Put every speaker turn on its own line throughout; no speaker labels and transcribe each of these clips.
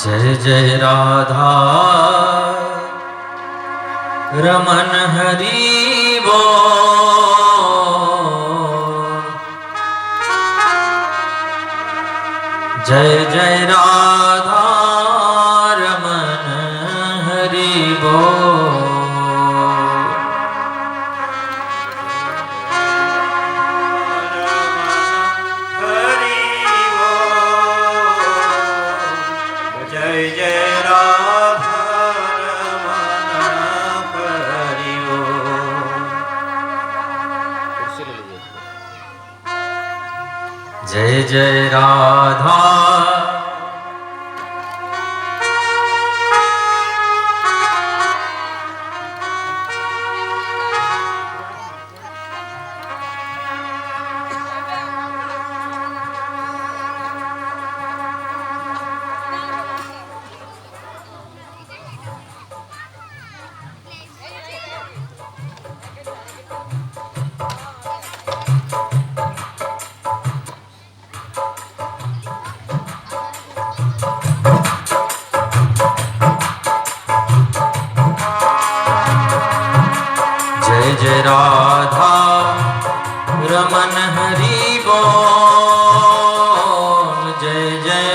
जय जय राधा रमन हरि बोल। जय जय राधा रमन हरि बोल। जय जय राधा जय जय राधा रमन हरि बोल। जय जय राधा रमन हरि बोल।
जय जय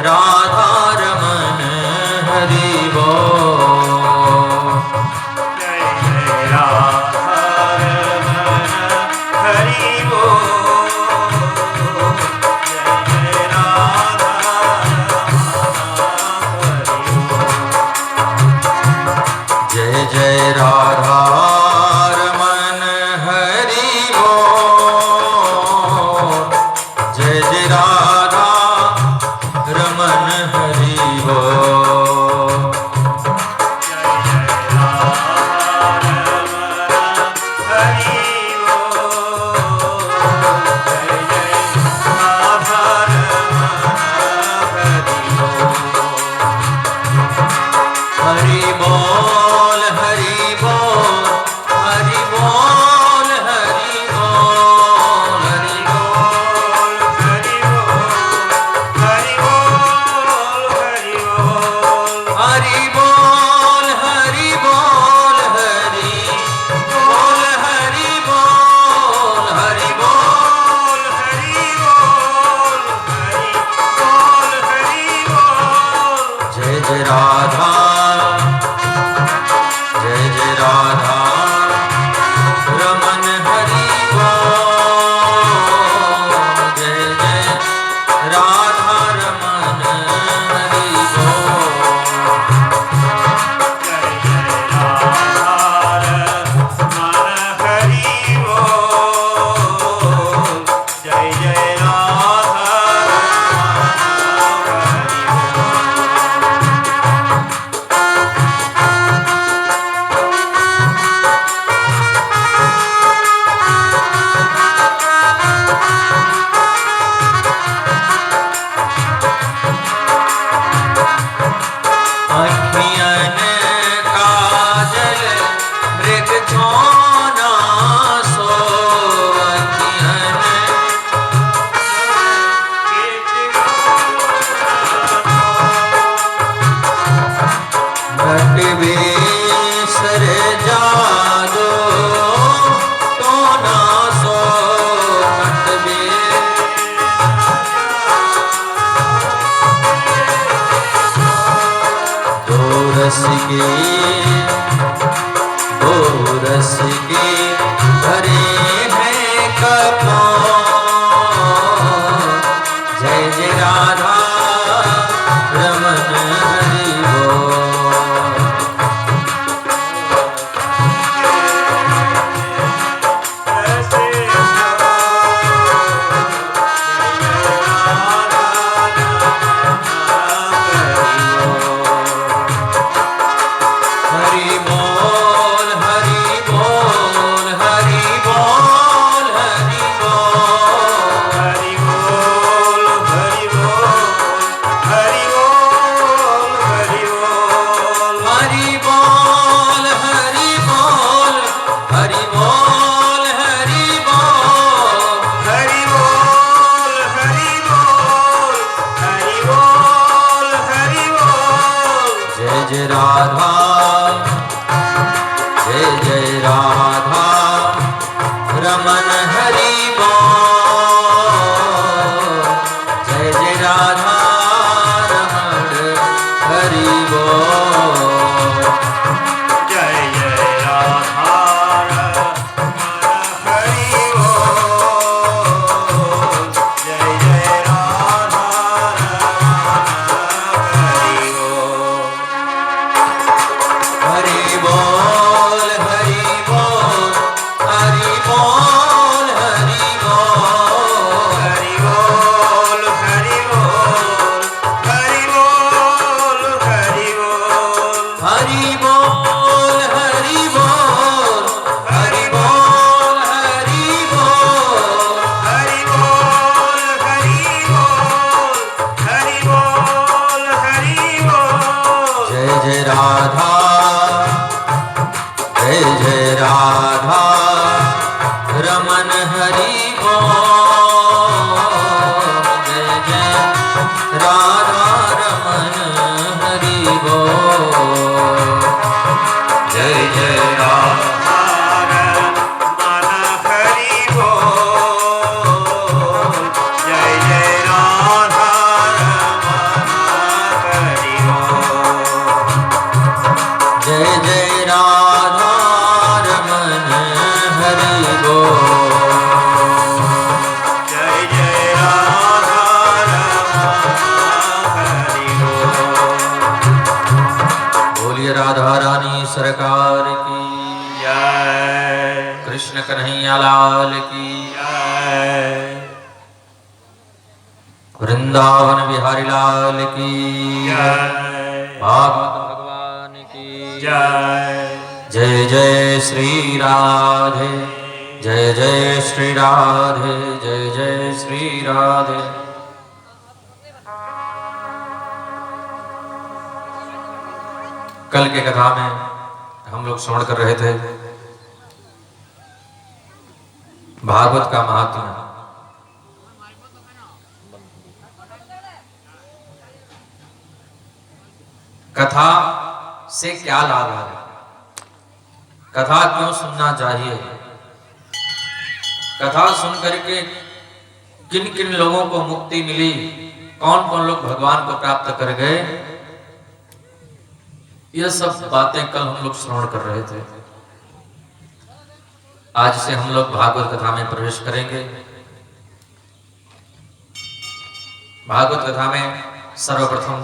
राधा रमन हरि बोल। जय जय राधा
जय जय राधा रमन हरि बोल। जय जय राधा रमन हरि बोल। हरि बोल हरि बोल हरि बोल हरि बोल हरि बोल
हरि बोल हरि बोल हरि बोल
हरि बोल हरि बोल हरि बोल हरि बोल हरि बोल। जय जय राधा जय जय राधा रमन हरि बोल। जय जय राधा रमन हरि बोल।
जय जय राधा
अखियन काजल मृग छोना सो। अखियन घट बेसर जादो तो ना सो। घट दो रस के भरे हैं कपों। जय जय राधा रमन हरि बोल। हरि बोल हरि बोल हरि बोल हरि बोल।
हरि बोल हरि बोल हरि बोल
राधा, जय जय राधा रमन हरि बोल, जय जय राधा रमन हरि बोल,
जय जय राधा रमन हरि बोल, जय जय राधा रमन हरि बोल।
हरि बोल हरि बोल हरि बोल हरि बोल,
हरि बोल हरि बोल हरि बोल हरि बोल,
हरि बोल हरि बोल हरि बोल हरि बोल
हरि बोल हरि बोल हरि बोल।
जय जय राधा, जय जय राधा रमन हरि बोल, जय जय राधा रमन हरि बोल,
जय जय राधा रमन हरि बोल, जय जय राधा रमन हरि बोल,
जय जय राधा रमन हरि बोल,
जय जय राधा रमन हरि बोल।
बोलिए राधा रानी सरकार की,
जय
कृष्ण कन्हैया लाल की,
जय
वृंदावन बिहारी लाल की,
जय
भागवत भगवान की,
जय
जय जय श्री राधे, जय जय श्री राधे, जय जय श्री राधे। कल के कथा में हम लोग श्रवण कर रहे थे भागवत का महात्म्य। कथा से क्या लाभ है, कथा क्यों सुनना चाहिए, कथा सुन करके किन किन लोगों को मुक्ति मिली, कौन कौन लोग भगवान को प्राप्त कर गए, यह सब बातें कल हम लोग श्रवण कर रहे थे। आज से हम लोग भागवत कथा में प्रवेश करेंगे। भागवत कथा में सर्वप्रथम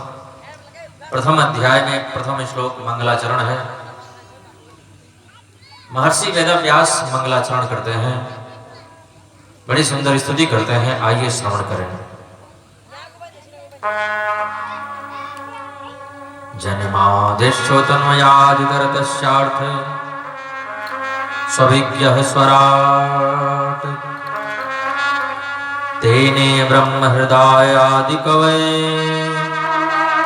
प्रथम अध्याय में प्रथम श्लोक मंगलाचरण है। महर्षि वेदव्यास मंगलाचरण करते हैं, बड़ी सुंदर स्तुति करते हैं। आइए श्रवण करें। जन्मादिश्चोतन्मयादितरतस्यार्थ स्वभिज्ञः स्वराट् तेने ब्रह्म हृदयादिकवये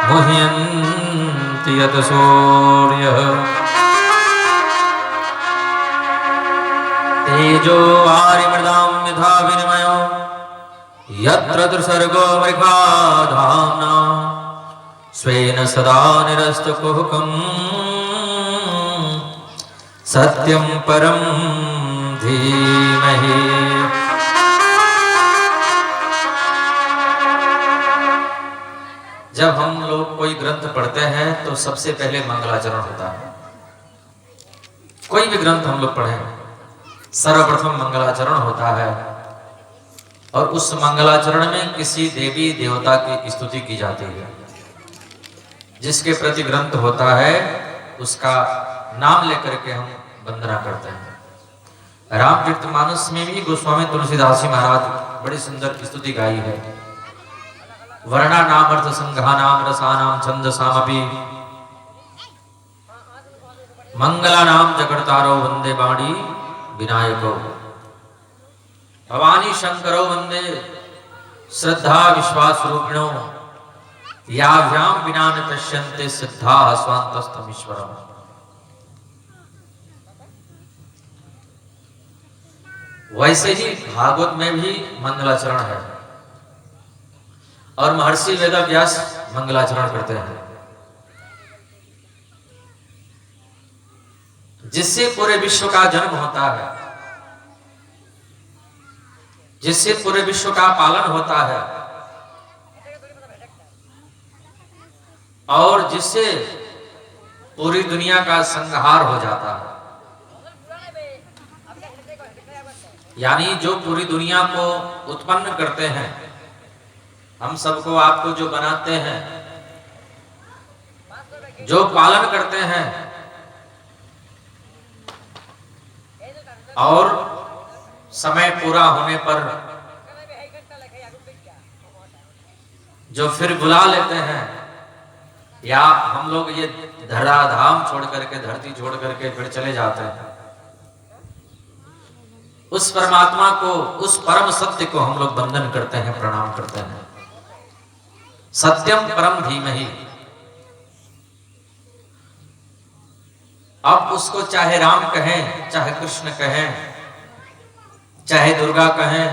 मुह्यन्ति यत् सूर्यः तेजो वारिमृदां यथा विनिमयो यत्र त्रिसर्गो मृगा धाम्ना स्वेन सदा निरस्तकुहकं सत्यं परं धीमहि। जब हम लोग कोई ग्रंथ पढ़ते हैं तो सबसे पहले मंगलाचरण होता है। कोई भी ग्रंथ हम लोग पढ़ें, सर्वप्रथम मंगलाचरण होता है और उस मंगलाचरण में किसी देवी देवता की स्तुति की जाती है। जिसके प्रति ग्रंथ होता है उसका नाम लेकर के हम वंदना करते हैं। रामचरितमानस में भी गोस्वामी तुलसीदास जी महाराज बड़ी सुंदर स्तुति गाई है। वर्णा नाम अर्थ संघा नाम रसा नाम छंद सामपि मंगला नाम जगड़तारो वंदे बाणी विनायको भवानी शंकरो वंदे श्रद्धा विश्वास रूपिणो याभ्याम विना न पश्यन्ते सिद्धा स्वान्तस्थम ईश्वरम। वैसे ही भागवत में भी मंगलाचरण है और महर्षि वेदव्यास मंगलाचरण करते हैं। जिससे पूरे विश्व का जन्म होता है, जिससे पूरे विश्व का पालन होता है और जिससे पूरी दुनिया का संहार हो जाता है। यानी जो पूरी दुनिया को उत्पन्न करते हैं, हम सबको आपको जो बनाते हैं, जो पालन करते हैं और समय पूरा होने पर जो फिर बुला लेते हैं, या हम लोग ये धराधाम छोड़ करके, धरती छोड़ करके फिर चले जाते हैं, उस परमात्मा को, उस परम सत्य को हम लोग वंदन करते हैं, प्रणाम करते हैं। सत्यम परम धीमहि। अब उसको चाहे राम कहें, चाहे कृष्ण कहें, चाहे दुर्गा कहें,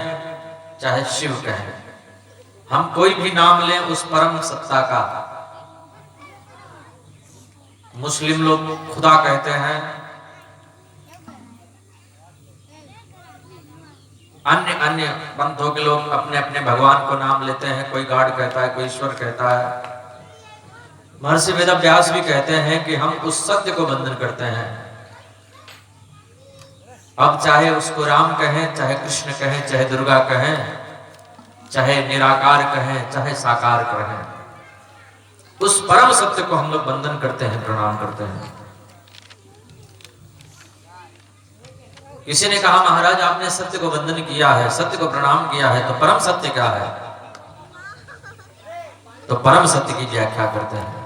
चाहे शिव कहें, हम कोई भी नाम लें उस परम सत्ता का। मुस्लिम लोग खुदा कहते हैं, अन्य अन्य पंथों के लोग अपने अपने भगवान को नाम लेते हैं, कोई गॉड कहता है, कोई ईश्वर कहता है। महर्षि वेदव्यास भी कहते हैं कि हम उस सत्य को वंदन करते हैं। अब चाहे उसको राम कहें, चाहे कृष्ण कहें, चाहे दुर्गा कहें, चाहे निराकार कहें, चाहे साकार कहें, उस परम सत्य को हम लोग वंदन करते हैं, प्रणाम करते हैं। किसी ने कहा, महाराज आपने सत्य को वंदन किया है, सत्य को प्रणाम किया है, तो परम सत्य क्या है? तो परम सत्य की व्याख्या करते हैं।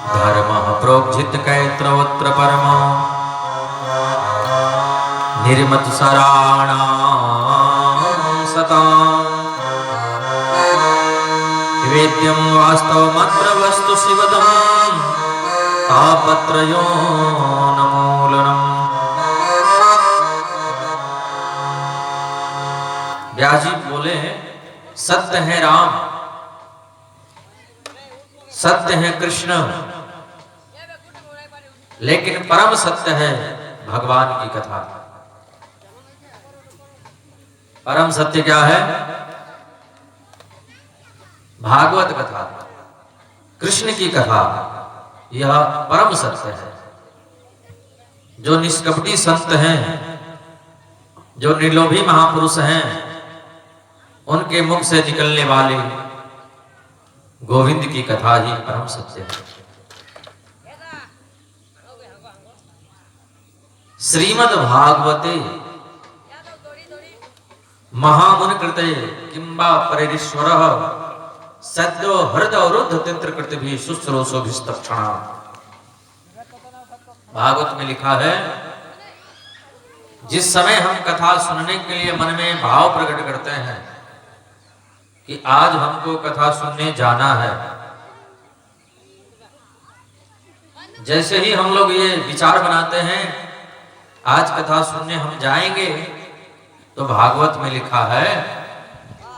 धर्म प्रोक्षित कैत्रवत्र परम निर्मत सराणा सता वेद्यम वास्तव मात्र वस्तु शिवदम तापत्रयो नमूलनम। व्यास जी बोले, सत्य है राम, सत्य है कृष्ण, लेकिन परम सत्य है भगवान की कथा। परम सत्य क्या है? भागवत कथा, कृष्ण की कथा, यह परम सत्य है। जो निष्कपटी संत हैं, जो निर्लोभी महापुरुष हैं, उनके मुख से निकलने वाली गोविंद की कथा ही परम सत्य है। श्रीमद् भागवते महामुनि कृते किंबा परिरीश्वरः सद्यो हृदय रुद्ध तित्र कृत भी शुश्रूषो भिस्तक्षणा। भागवत में लिखा है, जिस समय हम कथा सुनने के लिए मन में भाव प्रकट करते हैं कि आज हमको कथा सुनने जाना है, जैसे ही हम लोग ये विचार बनाते हैं आज कथा सुनने हम जाएंगे, तो भागवत में लिखा है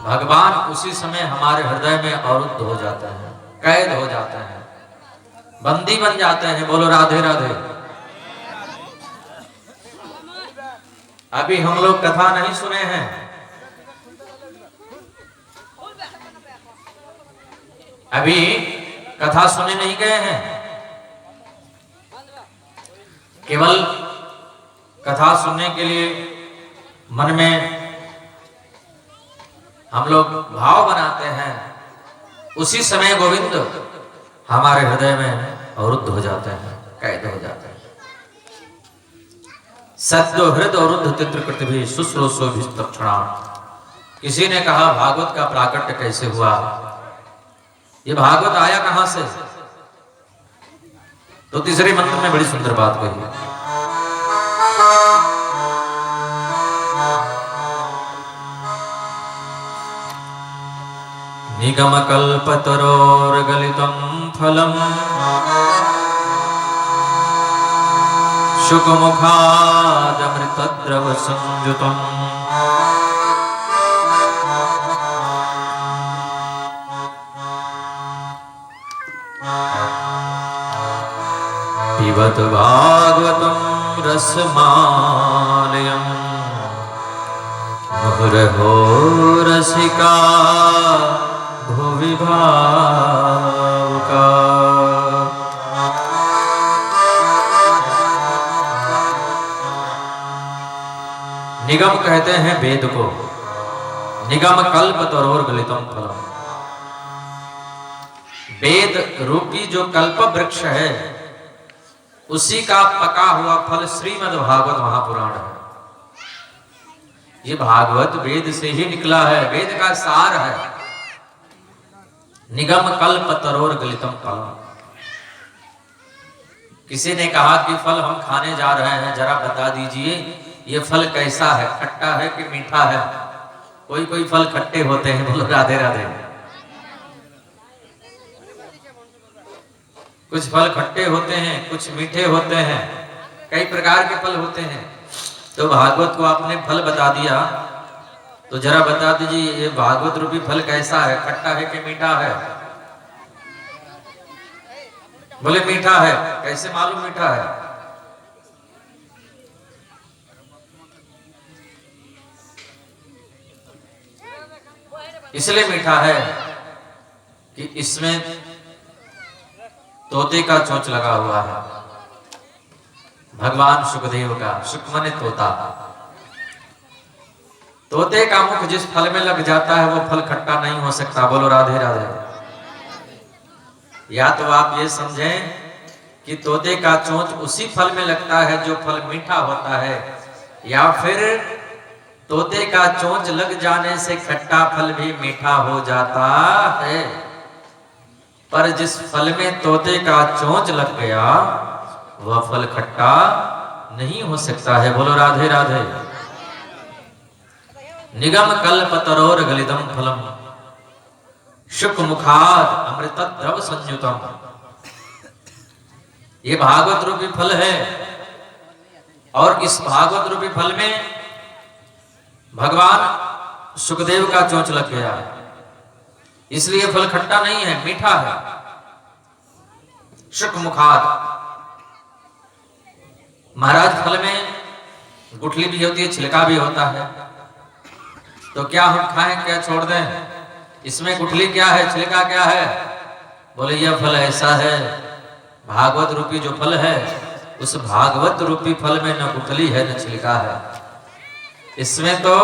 भगवान उसी समय हमारे हृदय में अवरुद्ध हो जाते हैं, कैद हो जाते हैं, बंदी बन जाते हैं। बोलो राधे राधे। अभी हम लोग कथा नहीं सुने हैं, अभी कथा सुने नहीं गए हैं, केवल कथा सुनने के लिए मन में हम लोग भाव बनाते हैं, उसी समय गोविंद हमारे हृदय में अवरुद्ध हो जाते हैं, कैद हो जाते हैं। सद्यो हृदय अवरुद्ध तित्र कृत भी शुश्रूषो भिस्तक्षणा। किसी ने कहा भागवत का प्राकट्य कैसे हुआ? ये भागवत आया कहां से? तो तीसरे मंत्र में बड़ी सुंदर बात कही। निगम कल्पतरोर्गलितं फलम् शुकमुखादमृतद्रव संयुतम् श्रीमद् भागवतम रसमालयम् मुहुरहो रसिका भुवि भावुका। निगम कहते हैं वेद को, निगम कल्प तरोर गलितम फलम। वेद रूपी जो कल्प वृक्ष है उसी का पका हुआ फल श्रीमद् भागवत महापुराण है। ये भागवत वेद से ही निकला है, वेद का सार है। निगम कल्प तरोर गलितम फलम। किसी ने कहा कि फल हम खाने जा रहे हैं, जरा बता दीजिए ये फल कैसा है, खट्टा है कि मीठा है? कोई कोई फल खट्टे होते हैं, बोलो राधे राधे। कुछ फल खट्टे होते हैं, कुछ मीठे होते हैं, कई प्रकार के फल होते हैं। तो भागवत को आपने फल बता दिया, तो जरा बता दीजिए ये भागवत रूपी फल कैसा है, खट्टा है कि मीठा है? बोले मीठा है। कैसे मालूम मीठा है? इसलिए मीठा है कि इसमें तोते का चोंच लगा हुआ है, भगवान सुखदेव का। सुख माने तोता। तोते का मुख जिस फल में लग जाता है वो फल खट्टा नहीं हो सकता। बोलो राधे राधे। या तो आप ये समझें कि तोते का चोंच उसी फल में लगता है जो फल मीठा होता है, या फिर तोते का चोंच लग जाने से खट्टा फल भी मीठा हो जाता है। पर जिस फल में तोते का चोंच लग गया वह फल खट्टा नहीं हो सकता है। बोलो राधे राधे। निगम कल्प तरोर गलितम फलम शुक मुखाद अमृत द्रव संयुतम। ये भागवत रूपी फल है, और इस भागवत रूपी फल में भगवान सुखदेव का चोंच लग गया, इसलिए फल खट्टा नहीं है, मीठा है। शुक मुखाद। महाराज फल में गुठली भी होती है, छिलका भी होता है, तो क्या हम खाएं क्या छोड़ दें? इसमें गुठली क्या है, छिलका क्या है? बोले यह फल ऐसा है, भागवत रूपी जो फल है उस भागवत रूपी फल में न गुठली है न छिलका है, इसमें तो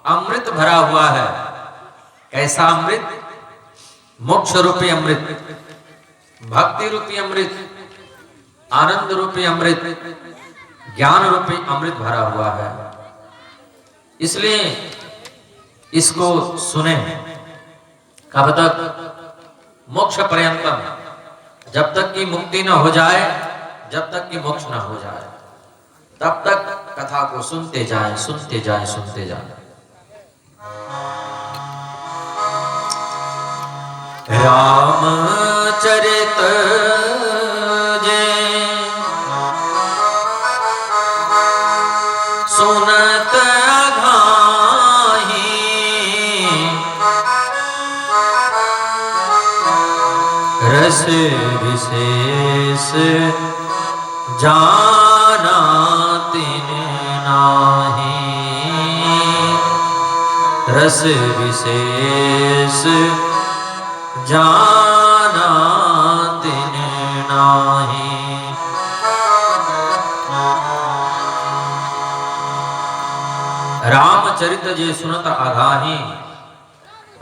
अमृत भरा हुआ है। कैसा अमृत? मोक्ष रूपी अमृत, भक्ति रूपी अमृत, आनंद रूपी अमृत, ज्ञान रूपी अमृत भरा हुआ है। इसलिए इसको सुने कब तक? मोक्ष पर्यंतम। जब तक कि मुक्ति न हो जाए, जब तक कि मोक्ष न हो जाए, तब तक कथा को सुनते जाएं, सुनते जाएं, सुनते जाएं। रामचरित जे सुनत अघाही, रस विशेष जाना तिन नाही, रस विशेष जाना तिन नाही। रामचरित जे सुनत अघाही,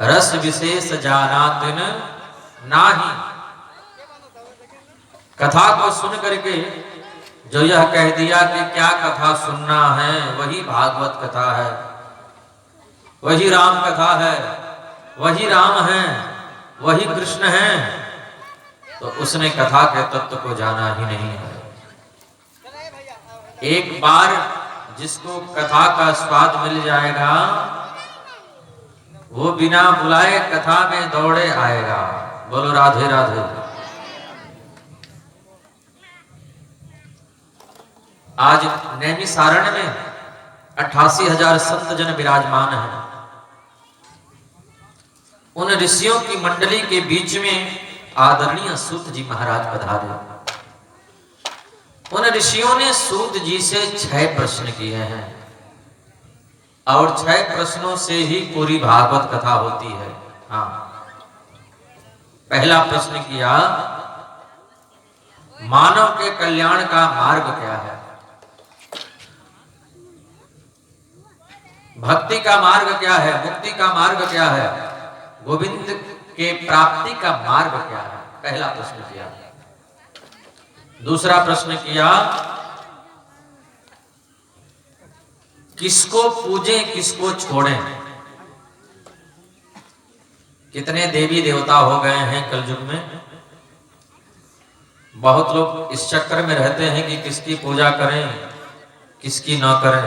रस विशेष जाना तिन नाही। कथा को सुन करके जो यह कह दिया कि क्या कथा सुनना है, वही भागवत कथा है, वही राम कथा है, वही राम है, वही कृष्ण है, तो उसने कथा के तत्व को जाना ही नहीं है। एक बार जिसको कथा का स्वाद मिल जाएगा वो बिना बुलाए कथा में दौड़े आएगा। बोलो राधे राधे। आज नैमिषारण्य में 88,000 संत जन विराजमान हैं। उन ऋषियों की मंडली के बीच में आदरणीय सूत जी महाराज पधारे। उन ऋषियों ने सूत जी से 6 प्रश्न किए हैं और 6 प्रश्नों से ही पूरी भागवत कथा होती है। हाँ, पहला प्रश्न किया, मानव के कल्याण का मार्ग क्या है? भक्ति का मार्ग क्या है? मुक्ति का मार्ग क्या है? गोविंद के प्राप्ति का मार्ग क्या है? पहला प्रश्न किया। दूसरा प्रश्न किया, किसको पूजें किसको छोड़ें? कितने देवी देवता हो गए हैं कलयुग में। बहुत लोग इस चक्कर में रहते हैं कि किसकी पूजा करें किसकी ना करें।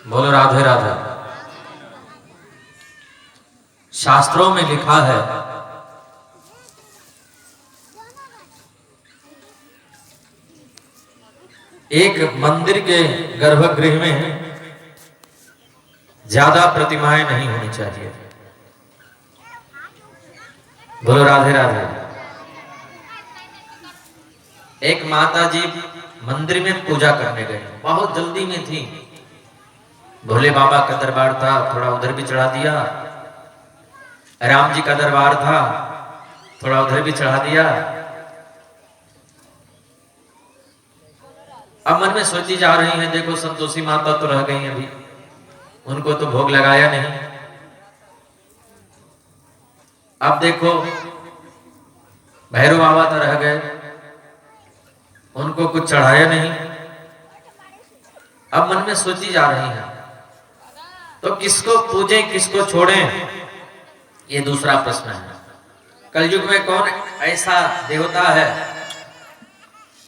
बोलो राधे राधे। शास्त्रों में लिखा है, एक मंदिर के गर्भगृह में ज्यादा प्रतिमाएं नहीं होनी चाहिए। बोलो राधे राधे। एक माता जी मंदिर में पूजा करने गए, बहुत जल्दी में थी। भोले बाबा का दरबार था, थोड़ा उधर भी चढ़ा दिया। राम जी का दरबार था, थोड़ा उधर भी चढ़ा दिया। अब मन में सोची जा रही हैं, देखो संतोषी माता तो रह गई अभी, उनको तो भोग लगाया नहीं। अब देखो भैरव बाबा तो रह गए, उनको कुछ चढ़ाया नहीं। अब मन में सोची जा रही हैं, तो किसको पूजें किसको छोड़ें, ये दूसरा प्रश्न है। कलयुग में कौन ऐसा देवता है,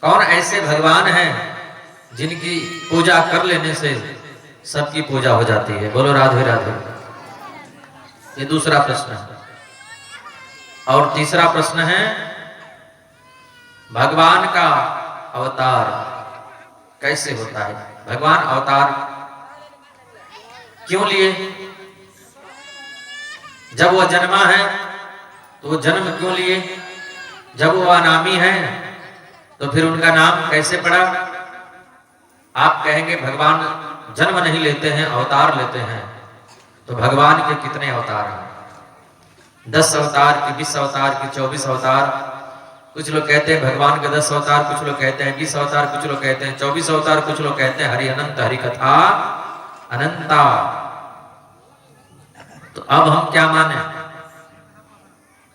कौन ऐसे भगवान हैं जिनकी पूजा कर लेने से सबकी पूजा हो जाती है? बोलो राधे राधे। ये दूसरा प्रश्न है। और तीसरा प्रश्न है, भगवान का अवतार कैसे होता है? भगवान अवतार क्यों लिए? जब वह जन्मा है तो वो जन्म क्यों लिए? जब वो अनामी है तो फिर उनका नाम कैसे पड़ा? आप कहेंगे भगवान जन्म नहीं लेते हैं, अवतार लेते हैं। तो भगवान के कितने अवतार हैं? 10 अवतार की, 20 अवतार की, 24 अवतार। कुछ लोग कहते हैं भगवान के 10 अवतार, कुछ लोग कहते हैं 20 अवतार, कुछ लोग कहते हैं 24 अवतार, कुछ लोग कहते हैं हरि अनंत, हरि कथा अनंता। तो अब हम क्या माने?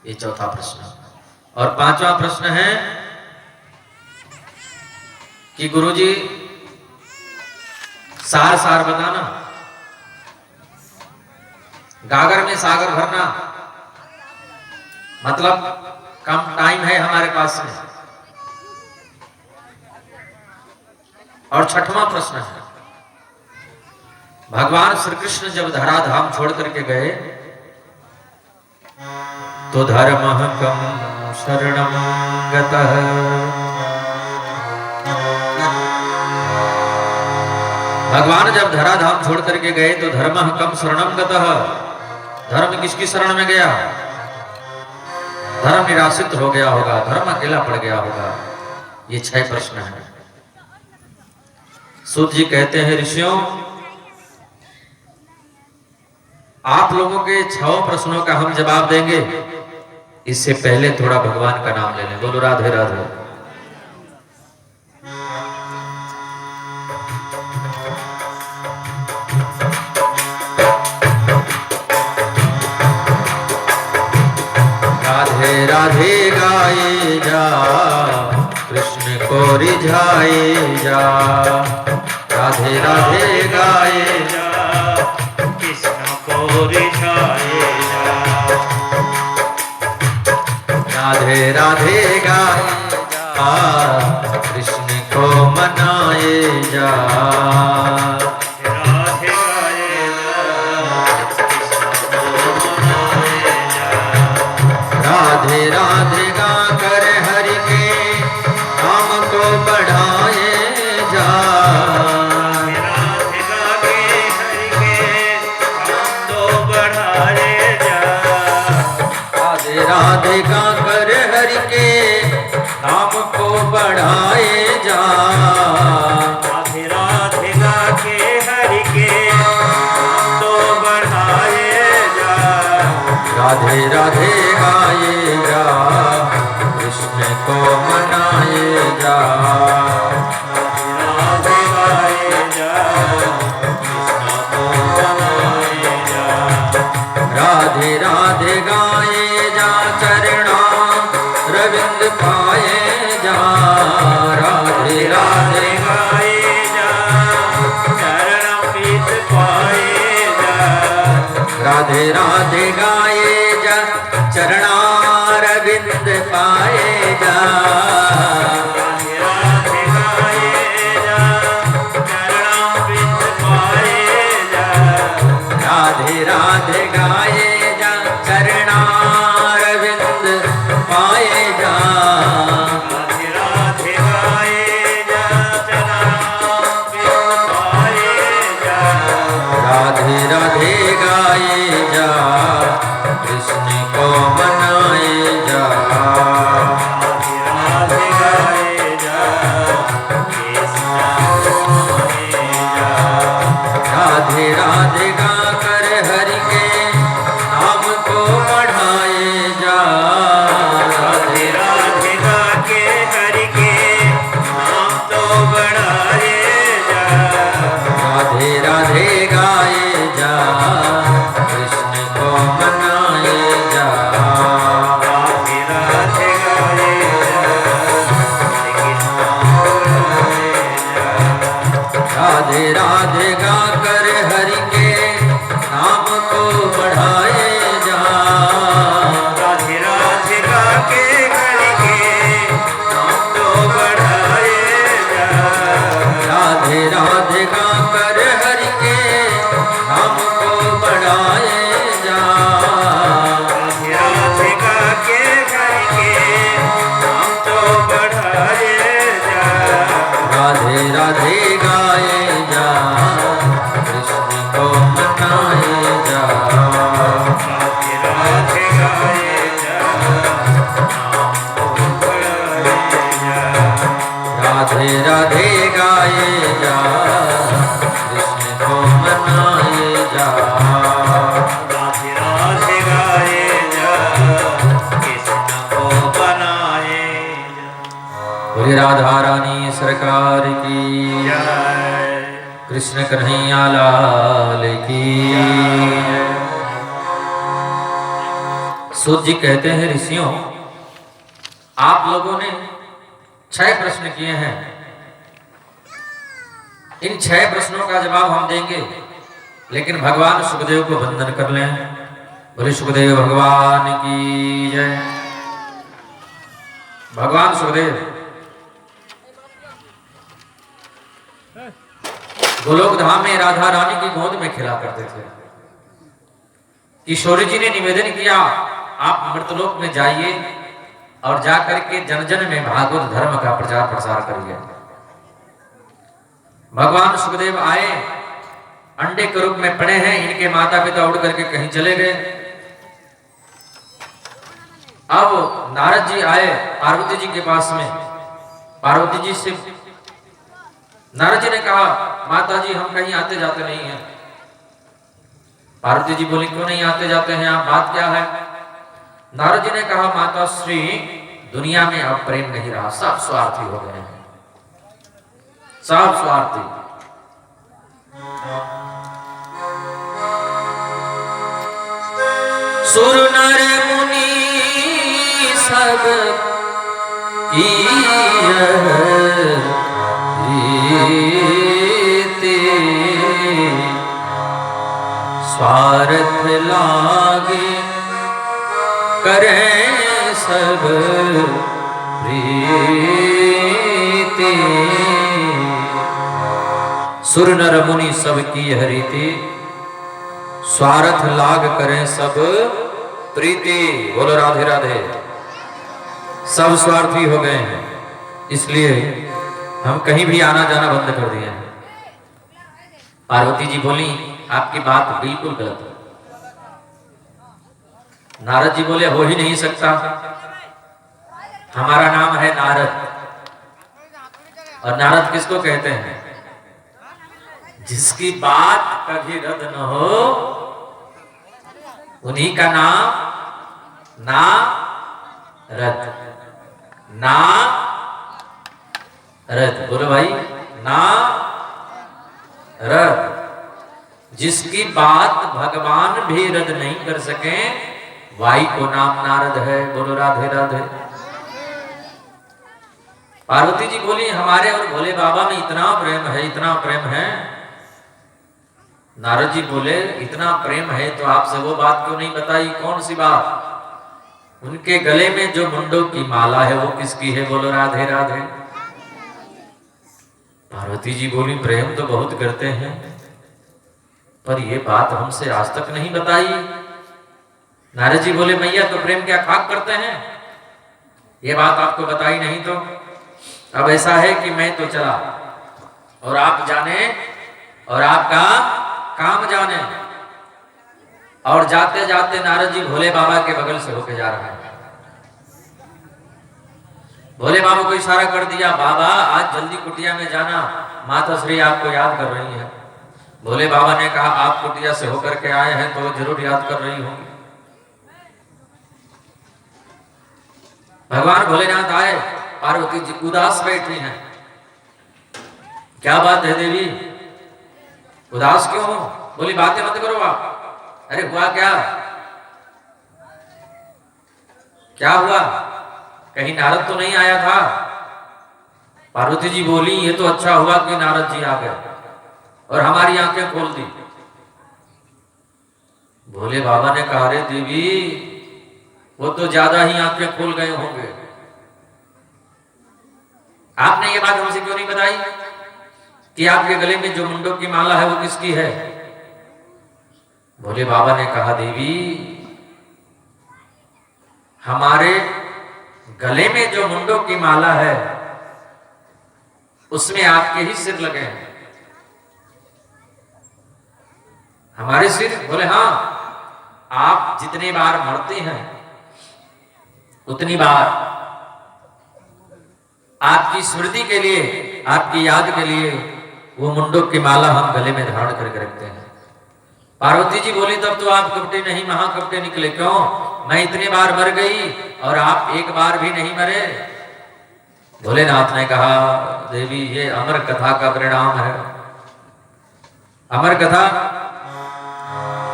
ये चौथा प्रश्न। और पांचवा प्रश्न है कि गुरुजी सार सार बताना, गागर में सागर भरना, मतलब कम टाइम है हमारे पास में। और छठवां प्रश्न है, भगवान श्री कृष्ण जब धराधाम छोड़ करके गए तो धर्मः कं शरणं गतः। भगवान जब धराधाम छोड़ करके गए तो धर्मः कं शरणं गतः। धर्म किसकी शरण में गया? धर्म निराश्रित हो गया होगा, धर्म अकेला पड़ गया होगा। ये 6 प्रश्न हैं। सूत जी कहते हैं, ऋषियों आप लोगों के 6 प्रश्नों का हम जवाब देंगे, इससे पहले थोड़ा भगवान का नाम ले लें। बोलो राधे राधे। राधे राधे गाए जा, कृष्ण को रिझाए जा। राधे राधे गाए जा,
कृष्ण को रिझाए जा।
राधे राधे गाए जा, कृष्ण को मनाए जा।
राधे गाए जा, कृष्ण को मनाए जा।
राधे राधे गा कर हरि के नाम को बढ़ाए जा।
राधे गा के हरि के नाम को बढ़ाए जा।
राधे राधे गा कर हरि के राधे गाए जा, कृष्ण को मनाए जा।
राधे गाए जा, कृष्ण को मनाए जा।
राधे राधे गाए जा, चरणा रविंद पाए जा। राधे राधे
गाए जा, चरणामृत पाए जा।
राधे राधे गाए जा, चरणारविंद पाए जा।
राधे राधे गाए जा, चरणामृत पाए जा।
राधे राधे गाए जा, चरणारविंद पाए जा।
राधे राधे गाए जा, चरणामृत पाए जा।
राधे राधे गाए जा, कृष्ण को मनाए जा।
राधे राधे गाए जा, कृष्ण को मनाए जा।
राधे राधे गा कर हरि के नाम को बढ़ाए जा।
राधे राधे गा के हरि के नाम तो बढ़ाए जा।
राधे राधे गाए जा, कृष्ण को मनाए जा।
राधे राधे गाए जा, कृष्ण को बढ़ाए जा।
राधे राधे गा कर हरि के नाम को बढ़ाए जा।
राधे राधे गा के हरि के नाम तो बढ़ाए जा।
राधे राधे गा कर हरि के नाम को बढ़ाए जा।
राधे राधे गा के हरि के नाम तो बढ़ाए जा।
राधे राधे गाए जा, कृष्ण को मनाए जा।
राधे राधे गाए जा, नाम को बढ़ाए जा।
राधे राधे गाए जा, कृष्ण को मनाए जा।
राधे राधे गाए जा, कृष्ण को बनाए जा।
बोले राधा रानी सरकार की,
जय।
कृष्ण कन्हैया लाल की। सूत जी कहते हैं, ऋषियों आप लोगों ने 6 प्रश्न किए हैं। इन 6 प्रश्नों का जवाब हम देंगे, लेकिन भगवान सुखदेव को वंदन कर लें। बोले सुखदेव भगवान की जय। भगवान सुखदेव गोलोक धाम में राधा रानी की गोद में खिला करते थे। किशोरी जी ने निवेदन किया, आप मृतलोक में जाइए और जाकर के जन जन में भागवत धर्म का प्रचार प्रसार करिए। भगवान सुखदेव आए, अंडे के रूप में पड़े हैं। इनके माता पिता उड़ करके कहीं चले गए। अब नारद जी आए पार्वती जी के पास में। पार्वती जी से नारद जी ने कहा, माता जी हम कहीं आते जाते नहीं हैं। पार्वती जी बोली, क्यों नहीं आते जाते हैं आप, बात क्या है? नारद जी ने कहा, माता श्री दुनिया में अब प्रेम नहीं रहा, सब स्वार्थी हो गए हैं, सब स्वार्थी। सुर नर मुनि सब की रीति, स्वार्थ लागे करें सब प्रीति। सुर नर मुनि सब की यह रीति, स्वार्थ लाग करें सब प्रीति। बोलो राधे राधे। सब स्वार्थी हो गए हैं, इसलिए हम कहीं भी आना जाना बंद कर दिए हैं। पार्वती जी बोली, आपकी बात बिल्कुल गलत है। नारद जी बोले, हो ही नहीं सकता, हमारा नाम है नारद। और नारद किसको कहते हैं? जिसकी बात कभी रद्द न हो, उन्हीं का नाम ना रथ, ना रथ, बोलो भाई, ना रथ। जिसकी बात भगवान भी रद्द नहीं कर सके, वाई को नाम नारद है। बोलो राधे राधे। पार्वती जी बोली हमारे और भोले बाबा में इतना प्रेम है, इतना प्रेम है। नारद जी बोले इतना प्रेम है तो आपसे वो बात क्यों नहीं बताई? कौन सी बात? उनके गले में जो मुंडों की माला है वो किसकी है? बोलो राधे राधे। पार्वती जी बोली प्रेम तो बहुत करते हैं, पर ये बात हमसे आज तक नहीं बताई। नारद जी बोले मैया तो प्रेम क्या खाक करते हैं? ये बात आपको बताई नहीं तो अब ऐसा है कि मैं तो चला और आप जाने और आपका काम जाने। और जाते जाते नारद जी भोले बाबा के बगल से होके जा रहे हैं। भोले बाबा को इशारा कर दिया, बाबा आज जल्दी कुटिया में जाना, माता श्री आपको याद कर रही है। भोले बाबा ने कहा आप कुटिया से होकर के आए हैं तो जरूर याद कर रही होंगी। भगवान भोलेनाथ आए, पार्वती जी उदास बैठी हैं। क्या बात है देवी, उदास क्यों हो? बोली बातें मत करो आप। अरे हुआ क्या? क्या हुआ? कहीं नारद तो नहीं आया था? पार्वती जी बोली ये तो अच्छा हुआ कि नारद जी आ गए और हमारी आंखें खोल दी। भोले बाबा ने कहा रे देवी वो तो ज्यादा ही आंखें खोल गए होंगे, आपने ये बात हमसे क्यों नहीं बताई कि आपके गले में जो मुंडों की माला है वो किसकी है? भोले बाबा ने कहा देवी हमारे गले में जो मुंडों की माला है उसमें आपके ही सिर लगे हैं। हमारे सिर? बोले हाँ, आप जितनी बार मरते हैं उतनी बार आपकी स्मृति के लिए, आपकी याद के लिए वो मुंडों की माला हम गले में धारण करके रखते हैं। पार्वती जी बोली तब तो आप कपटे नहीं महाकपटे निकले। क्यों? मैं इतनी बार मर गई और आप एक बार भी नहीं मरे। भोलेनाथ ने कहा देवी ये अमर कथा का परिणाम है। अमर कथा,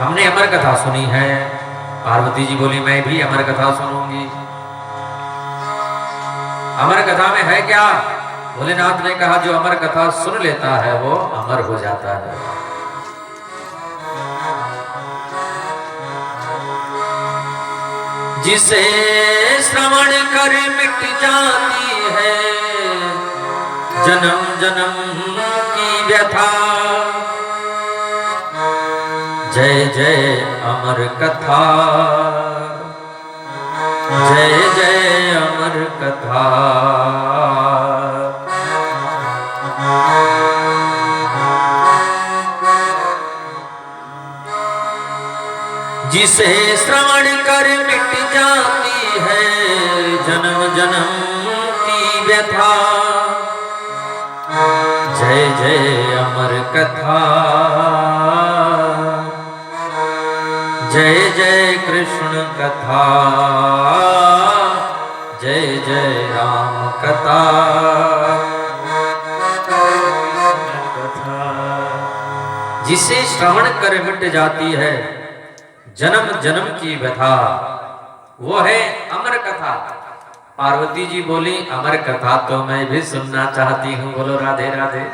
हमने अमर कथा सुनी है। पार्वती जी बोली मैं भी अमर कथा सुनूंगी। अमर कथा में है क्या? भोलेनाथ ने कहा जो अमर कथा सुन लेता है वो अमर हो जाता है। जिसे श्रवण कर मिट जाती है जन्म जन्म की व्यथा, जय जय अमर कथा, जय जय अमर कथा। जिसे श्रवण कर मिट जाती है जन्म जन्म की व्यथा, जय जय अमर कथा, जय जय कृष्ण कथा, जय जय राम कथा। जिसे श्रवण कर मिट जाती है जन्म जन्म की व्यथा, वो है अमर कथा। पार्वती जी बोली अमर कथा तो मैं भी सुनना चाहती हूँ। बोलो राधे राधे।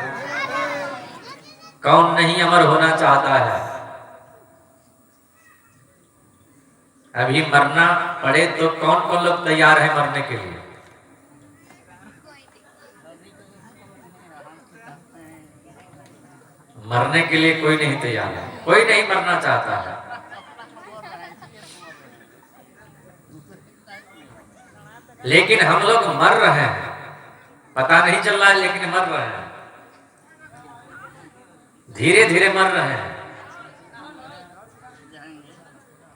कौन नहीं अमर होना चाहता है? अभी मरना पड़े तो कौन कौन लोग तैयार है मरने के लिए? मरने के लिए कोई नहीं तैयार है, कोई नहीं मरना चाहता है। लेकिन हम लोग मर रहे हैं, पता नहीं चल रहा है लेकिन मर रहे हैं, धीरे धीरे मर रहे हैं।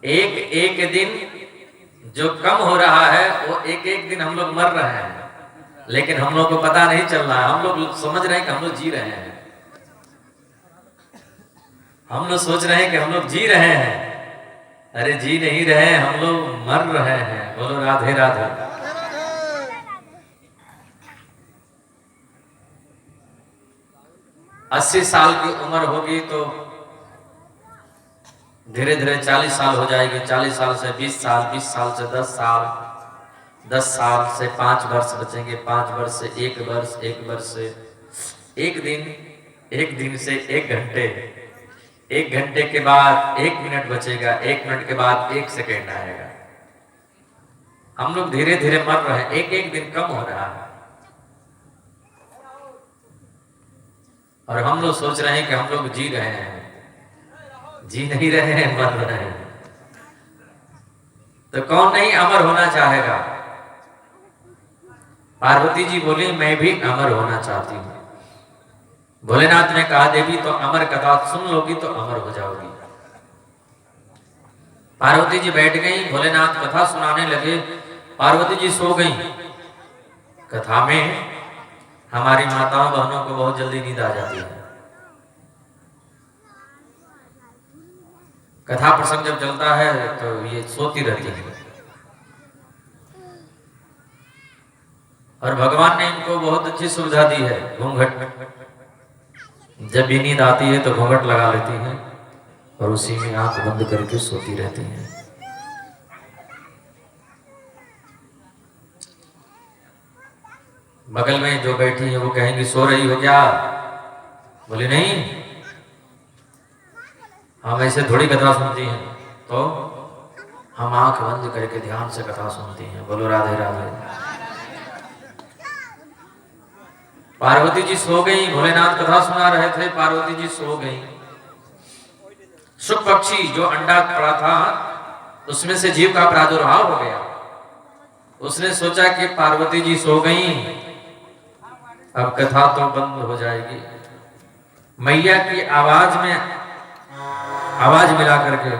एक एक दिन जो कम हो रहा है वो एक एक दिन हम लोग मर रहे हैं, लेकिन हम लोग को पता नहीं चल रहा है। हम लोग समझ रहे हैं कि हम लोग जी रहे हैं, हम लोग सोच रहे हैं कि हम लोग जी रहे हैं, अरे जी नहीं रहे, हम लोग मर रहे हैं। बोलो राधे राधे। 80 साल की उम्र होगी तो धीरे धीरे 40 साल हो जाएगी, 40 साल से 20 साल, 20 साल से 10 साल, 10 साल से 5 वर्ष बचेंगे, 5 वर्ष से 1 वर्ष, 1 वर्ष से 1 दिन, 1 दिन से 1 घंटे, 1 घंटे के बाद 1 मिनट बचेगा, 1 मिनट के बाद 1 सेकेंड आएगा। हम लोग धीरे धीरे मर रहे हैं, एक एक दिन कम हो रहा है और हम लोग सोच रहे हैं कि हम लोग जी रहे हैं। जी नहीं रहे हैं, मर रहे हैं। तो कौन नहीं अमर होना चाहेगा? पार्वती जी बोली मैं भी अमर होना चाहती हूं। भोलेनाथ ने कहा देवी तो अमर कथा सुन लोगी तो अमर हो जाओगी। पार्वती जी बैठ गई, भोलेनाथ कथा सुनाने लगे। पार्वती जी सो गई। कथा में हमारी माताओं बहनों को बहुत जल्दी नींद आ जाती है। कथा प्रसंग जब चलता है तो ये सोती रहती है और भगवान ने इनको बहुत अच्छी सुविधा दी है। घूंघट, जब भी नींद आती है तो घूंघट लगा लेती हैं और उसी में आंख बंद करके सोती रहती हैं। बगल में जो बैठी है वो कहेंगी सो रही हो क्या? बोले नहीं, हम ऐसे थोड़ी कथा सुनती हैं, तो हम आंख बंद करके ध्यान से कथा सुनती हैं। बोलो राधे राधे। पार्वती जी सो गई, भोलेनाथ कथा सुना रहे थे, पार्वती जी सो गई। शुक पक्षी जो अंडा पड़ा था उसमें से जीव का प्रादुर्भाव हो गया। उसने सोचा कि पार्वती जी सो गई, अब कथा तो बंद हो जाएगी। मैया की आवाज में आवाज मिला करके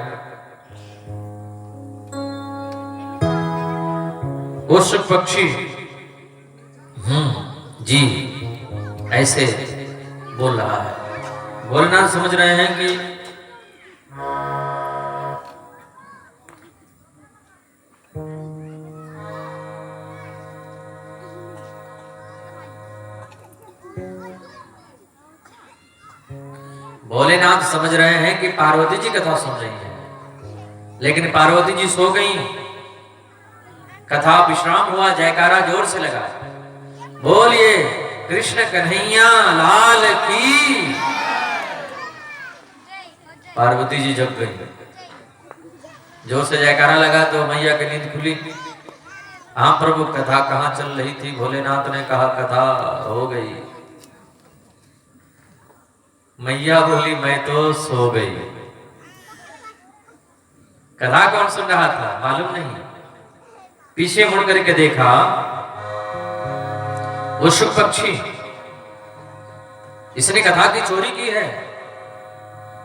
वो शुक पक्षी जी ऐसे बोल रहा है। भोलेनाथ समझ रहे हैं कि भोलेनाथ समझ रहे हैं कि पार्वती जी कथा सुन रही हैं, लेकिन पार्वती जी सो गई। कथा विश्राम हुआ, जयकारा जोर से लगा, बोलिए कृष्ण कन्हैया लाल की। पार्वती जी जग गई। जोर से जयकारा लगा तो मैया की नींद खुली। हाँ प्रभु, कथा कहाँ चल रही थी? भोलेनाथ ने कहा कथा हो गई। मैया बोली मैं तो सो गई। कथा कौन सुन रहा था मालूम नहीं। पीछे मुड़ करके देखा वो शुक पक्षी, इसने कथा की चोरी की है।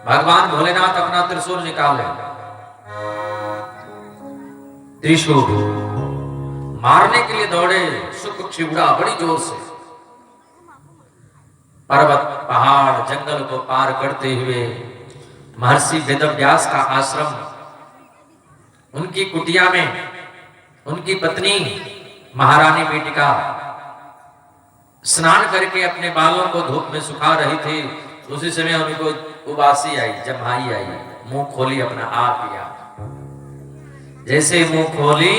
भगवान भोलेनाथ अपना त्रिशूल निकाले, त्रिशूल मारने के लिए दौड़े। शुक पक्षी उड़ा बड़ी जोर से। पर्वत, पहाड़, जंगल को पार करते हुए महर्षि वेदव्यास का आश्रम, उनकी कुटिया में उनकी पत्नी महारानी बेटिका स्नान करके अपने बालों को धूप में सुखा रही थी। उसी समय उनको उबासी आई, जम्हाई आई। मुंह खोली, अपना आप पिया। जैसे मुंह खोली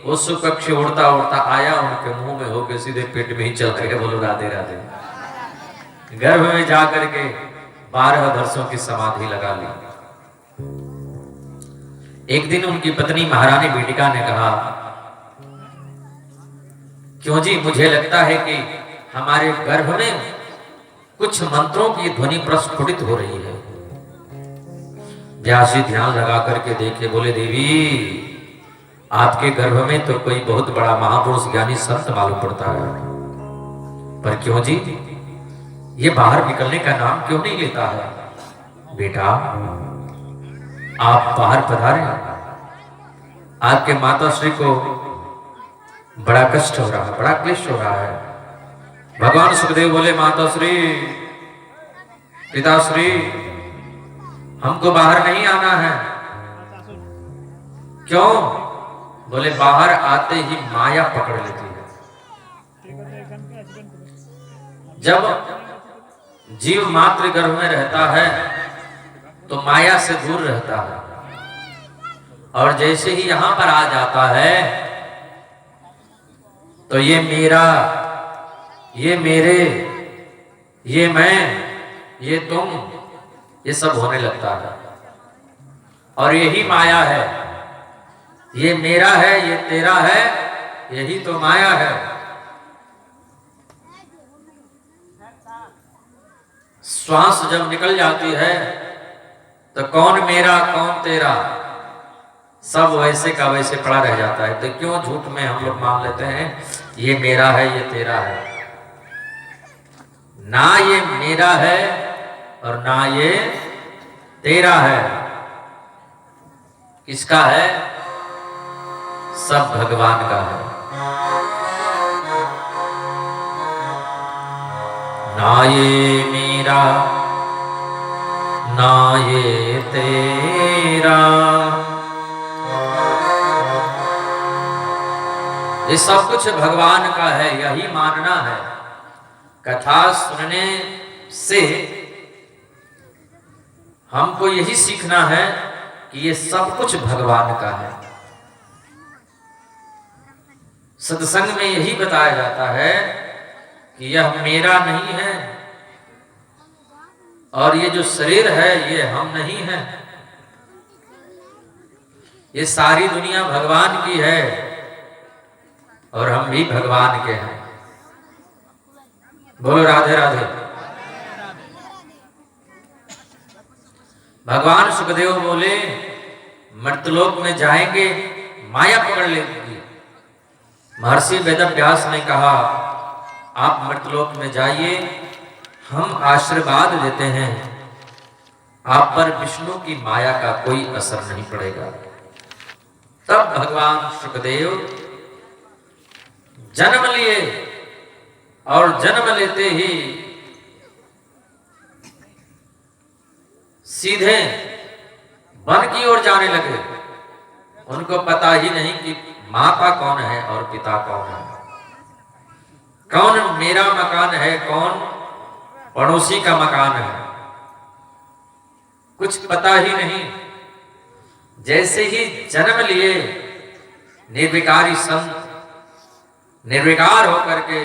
वो शुक पक्षी उड़ता उड़ता आया, उनके मुंह में होकर सीधे पेट में ही चल गया। बोलो राधे राधे। गर्भ में जाकर के 12 वर्षों की समाधि लगा ली। एक दिन उनकी पत्नी महारानी बेटिका ने कहा, क्यों जी, मुझे लगता है कि हमारे गर्भ में कुछ मंत्रों की ध्वनि प्रस्फुटित हो रही है। व्यास जी ध्यान लगा करके देखे, बोले देवी आपके गर्भ में तो कोई बहुत बड़ा महापुरुष ज्ञानी संत मालूम पड़ता है, पर क्यों जी ये बाहर निकलने का नाम क्यों नहीं लेता है? बेटा आप बाहर पधारे, आपके माता श्री को बड़ा कष्ट हो रहा है, बड़ा क्लेश हो रहा है। भगवान सुखदेव बोले, माता श्री, पिताश्री, हमको बाहर नहीं आना है, क्यों? बोले बाहर आते ही माया पकड़ लेती है। जब जीव मात्र गर्भ में रहता है तो माया से दूर रहता है, और जैसे ही यहां पर आ जाता है तो ये मेरा, ये मेरे, ये मैं, ये तुम, ये सब होने लगता है। और यही माया है, ये मेरा है, ये तेरा है, यही तो माया है। श्वास जब निकल जाती है तो कौन मेरा कौन तेरा, सब वैसे का वैसे पड़ा रह जाता है। तो क्यों झूठ में हम लोग मान लेते हैं ये मेरा है, ये तेरा है? ना ये मेरा है और ना ये तेरा है। किसका है? सब भगवान का है। ना ये मेरा ना ये तेरा, ये सब कुछ भगवान का है, यही मानना है। कथा सुनने से हमको यही सीखना है कि ये सब कुछ भगवान का है। सत्संग में यही बताया जाता है कि यह मेरा नहीं है और ये जो शरीर है ये हम नहीं है। ये सारी दुनिया भगवान की है और हम भी भगवान के हैं। बोलो राधे राधे। भगवान सुखदेव बोले मर्तलोक में जाएंगे माया पकड़ लेगी। महर्षि वेदव्यास ने कहा आप मर्तलोक में जाइए, हम आशीर्वाद देते हैं, आप पर विष्णु की माया का कोई असर नहीं पड़ेगा। तब भगवान सुखदेव जन्म लिए और जन्म लेते ही सीधे वन की ओर जाने लगे। उनको पता ही नहीं कि माता कौन है और पिता कौन है, कौन मेरा मकान है, कौन पड़ोसी का मकान है, कुछ पता ही नहीं। जैसे ही जन्म लिए निर्विकारी संत निर्विकार होकर के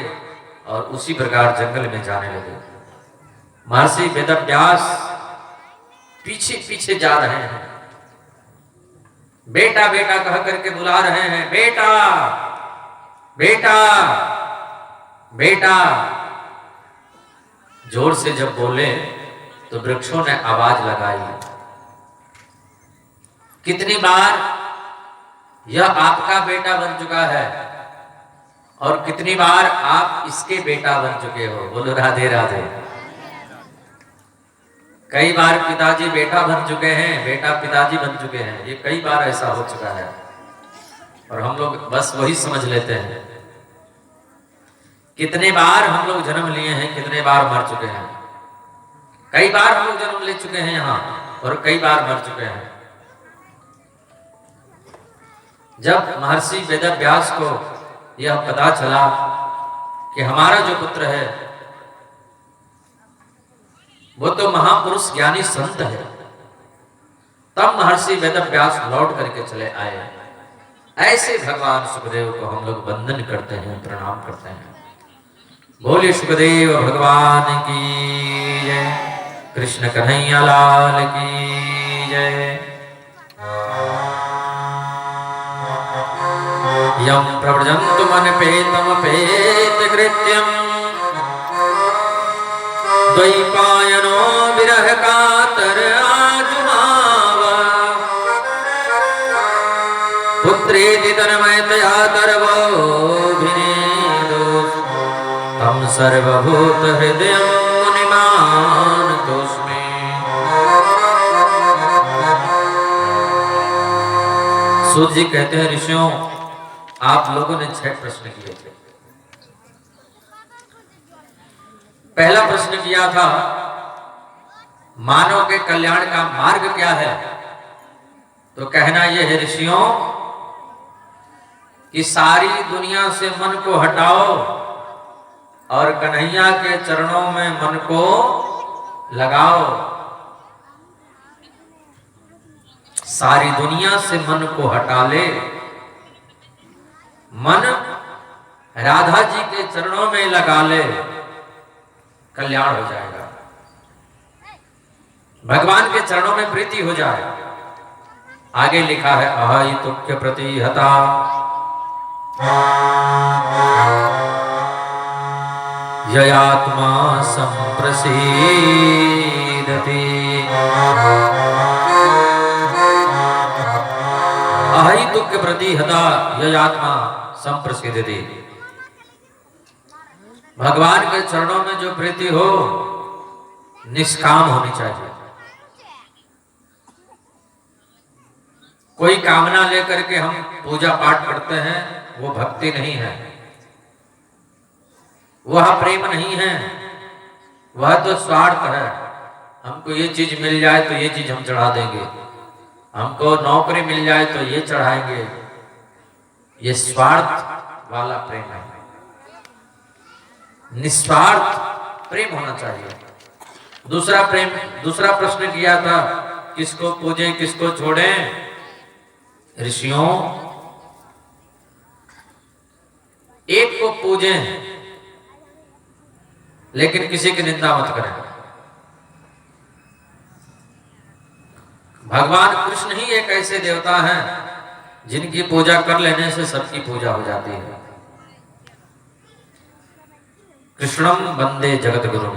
और उसी प्रकार जंगल में जाने लगे। महर्षि वेदव्यास पीछे पीछे जा रहे हैं, बेटा बेटा कह करके बुला रहे हैं, बेटा बेटा बेटा। जोर से जब बोले तो वृक्षों ने आवाज लगाई, कितनी बार यह आपका बेटा बन चुका है और कितनी बार आप इसके बेटा बन चुके हो। बोलो राधे राधे। कई बार पिताजी बेटा बन चुके हैं, बेटा पिताजी बन चुके हैं, ये कई बार ऐसा हो चुका है और हम लोग बस वही समझ लेते हैं। कितने बार हम लोग जन्म लिए हैं, कितने बार मर चुके हैं। कई बार हम लोग जन्म ले चुके हैं यहाँ और कई बार मर चुके हैं। जब महर्षि वेदव्यास को यह पता चला कि हमारा जो पुत्र है वो तो महापुरुष ज्ञानी संत है, तब महर्षि वेदव्यास लौट करके चले आए। ऐसे भगवान सुखदेव को हम लोग वंदन करते हैं, प्रणाम करते हैं। बोले सुखदेव भगवान की जय, कृष्ण कन्हैया लाल की जय। यम प्रव्रजन्तु मनपेतमपेत कृत्यम् द्वैपायनो विरह कातर आजुमाव पुत्रेति तन्मयतया गर्भोऽभिनेदो तं सर्वभूत हृदयं मुनिमानतोऽस्मि। सूत जी कहते हैं ऋषियों आप लोगों ने 6 प्रश्न किए थे। पहला प्रश्न किया था मानव के कल्याण का मार्ग क्या है, तो कहना यह है ऋषियों कि सारी दुनिया से मन को हटाओ और कन्हैया के चरणों में मन को लगाओ। सारी दुनिया से मन को हटा ले, मन राधा जी के चरणों में लगा ले, कल्याण हो जाएगा, भगवान के चरणों में प्रीति हो जाए। आगे लिखा है अहि तुक्य प्रति हता ययात्मा संप्रसीदति। अहि तुक्य प्रति हता ययात्मा संप्रसीदति। भगवान के चरणों में जो प्रीति हो निष्काम होनी चाहिए। कोई कामना लेकर के हम पूजा पाठ करते हैं, वो भक्ति नहीं है, वह प्रेम नहीं है, वह तो स्वार्थ है। हमको ये चीज मिल जाए तो ये चीज हम चढ़ा देंगे, हमको नौकरी मिल जाए तो ये चढ़ाएंगे। ये स्वार्थ वाला प्रेम है। निस्वार्थ प्रेम होना चाहिए। दूसरा प्रश्न किया था किसको पूजें किसको छोड़ें। ऋषियों एक को पूजें लेकिन किसी की निंदा मत करें। भगवान कृष्ण ही एक ऐसे देवता हैं जिनकी पूजा कर लेने से सबकी पूजा हो जाती है। कृष्णम वंदे जगत गुरु।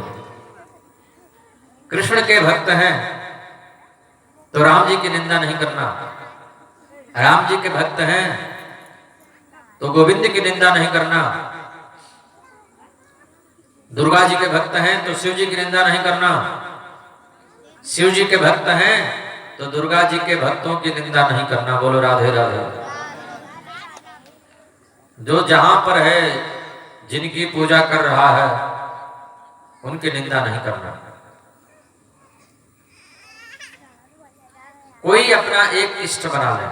कृष्ण के भक्त हैं तो राम जी की निंदा नहीं करना, राम जी के भक्त हैं तो गोविंद की निंदा नहीं करना, दुर्गा जी के भक्त हैं तो शिव जी की निंदा नहीं करना, शिव जी के भक्त हैं तो दुर्गा जी के भक्तों की निंदा नहीं करना। बोलो राधे राधे। जो जहां पर है जिनकी पूजा कर रहा है उनकी निंदा नहीं करना। कोई अपना एक इष्ट बना ले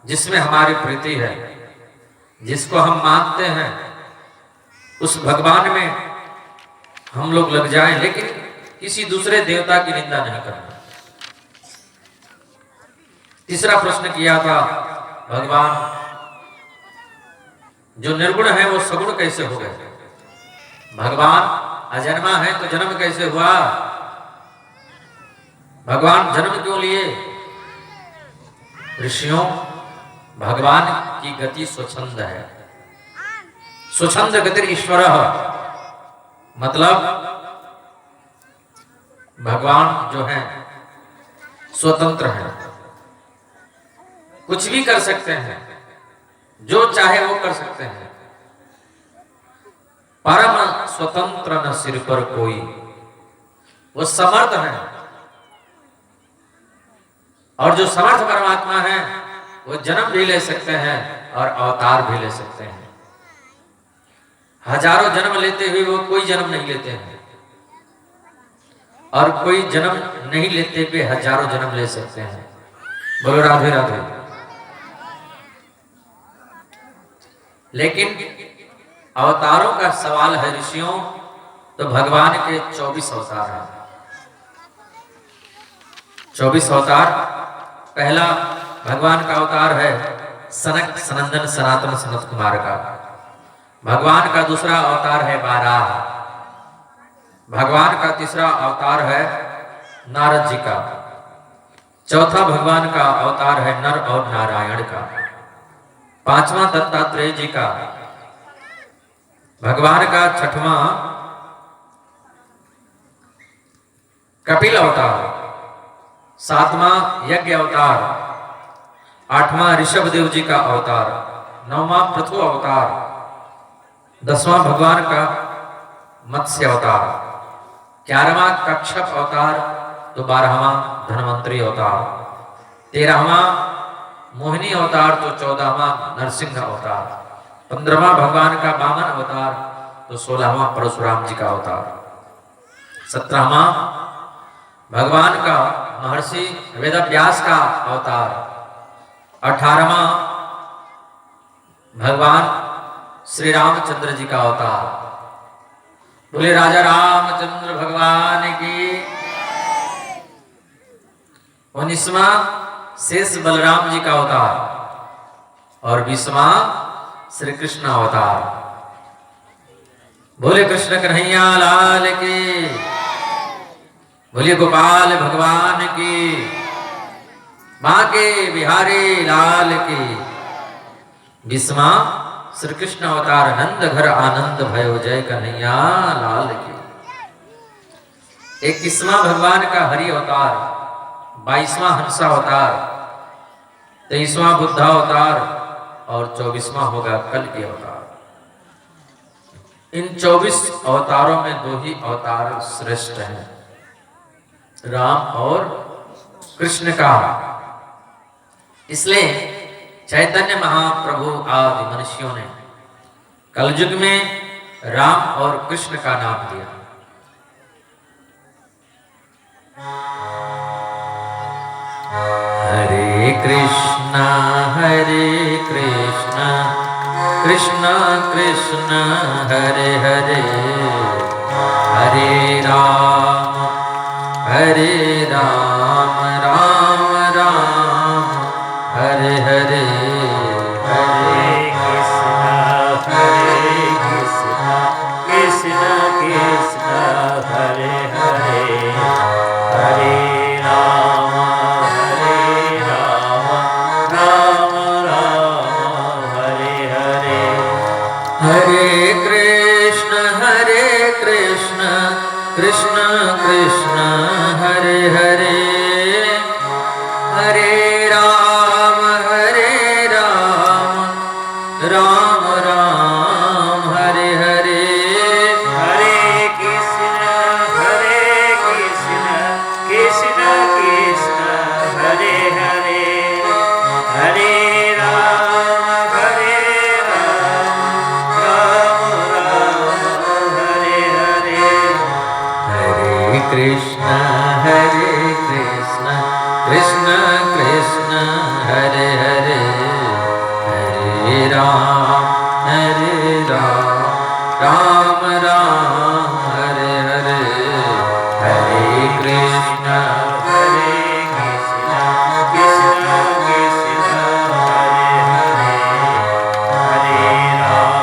जिसमें हमारी प्रीति है, जिसको हम मानते हैं, उस भगवान में हम लोग लग जाएं, लेकिन किसी दूसरे देवता की निंदा नहीं करना। तीसरा प्रश्न किया था भगवान जो निर्गुण है वो सगुण कैसे हो गए। भगवान अजन्मा है तो जन्म कैसे हुआ। भगवान जन्म क्यों लिए। ऋषियों भगवान की गति स्वच्छंद है। स्वच्छंद गति ईश्वर, मतलब भगवान जो है स्वतंत्र है, कुछ भी कर सकते हैं, जो चाहे वो कर सकते हैं। परम स्वतंत्र न सिर पर कोई, वो समर्थ है। और जो समर्थ परमात्मा है वो जन्म भी ले सकते हैं और अवतार भी ले सकते हैं। हजारों जन्म लेते हुए वो कोई जन्म नहीं लेते हैं, और कोई जन्म नहीं लेते हुए हजारों जन्म ले सकते हैं। बोलो राधे राधे। लेकिन अवतारों का सवाल है ऋषियों, तो भगवान के 24 अवतार हैं। 24 अवतार। पहला भगवान का अवतार है सनक सनंदन सनातन सनत कुमार का। भगवान का दूसरा अवतार है बाराह। भगवान का तीसरा अवतार है नारद जी का। चौथा भगवान का अवतार है नर और नारायण का। पांचवा दत्तात्रेय जी का। भगवान का छठवां कपिल अवतार। सातवां यज्ञ अवतार। आठवां ऋषभ देव जी का अवतार। नौवां पृथु अवतार। 10वां भगवान का मत्स्य अवतार। 11वां कच्छप अवतार। तो 12वां धनवंतरी अवतार। 13वां मोहिनी अवतार। तो 14वां नरसिंह अवतार। 15वां भगवान का वामन अवतार। तो 16वां परशुराम जी का अवतार। 17वां भगवान का महर्षि वेदव्यास का अवतार। 18वां भगवान श्री रामचंद्र जी का अवतार। बोले राजा रामचंद्र भगवान की। 19वां शेष बलराम जी का अवतार और 20वां श्री कृष्ण अवतार। बोले कृष्ण कन्हैया लाल की। बोलिए गोपाल भगवान की। बांके बिहारी लाल की। 20वां श्री कृष्ण अवतार नंद घर आनंद भयो जय कन्हैया लाल की। 21वां भगवान का हरि अवतार, 22वां हंसा अवतार, 23वां बुद्धा अवतार और 24वां होगा कल की अवतार। इन 24 अवतारों में 2 ही अवतार श्रेष्ठ हैं, राम और कृष्ण का। इसलिए चैतन्य महाप्रभु आदि मनुष्यों ने कलयुग में राम और कृष्ण का नाम दिया। हरे कृष्णा कृष्णा कृष्ण हरे हरे, हरे राम राम राम हरे हरे, हरे
कृष्णा कृष्ण कृष्ण हरे हरे, हरे राम राम राम हरे हरे।
हरे कृष्ण कृष्ण कृष्ण हरे हरे, हरे राम राम राम हरे हरे।
हरे कृष्ण कृष्ण कृष्ण हरे हरे, हरे राम राम हरे हरे।
हरे कृष्ण कृष्ण कृष्ण हरे हरे, हरे राम राम हरे हरे। हरे कृष्ण
कृष्ण कृष्ण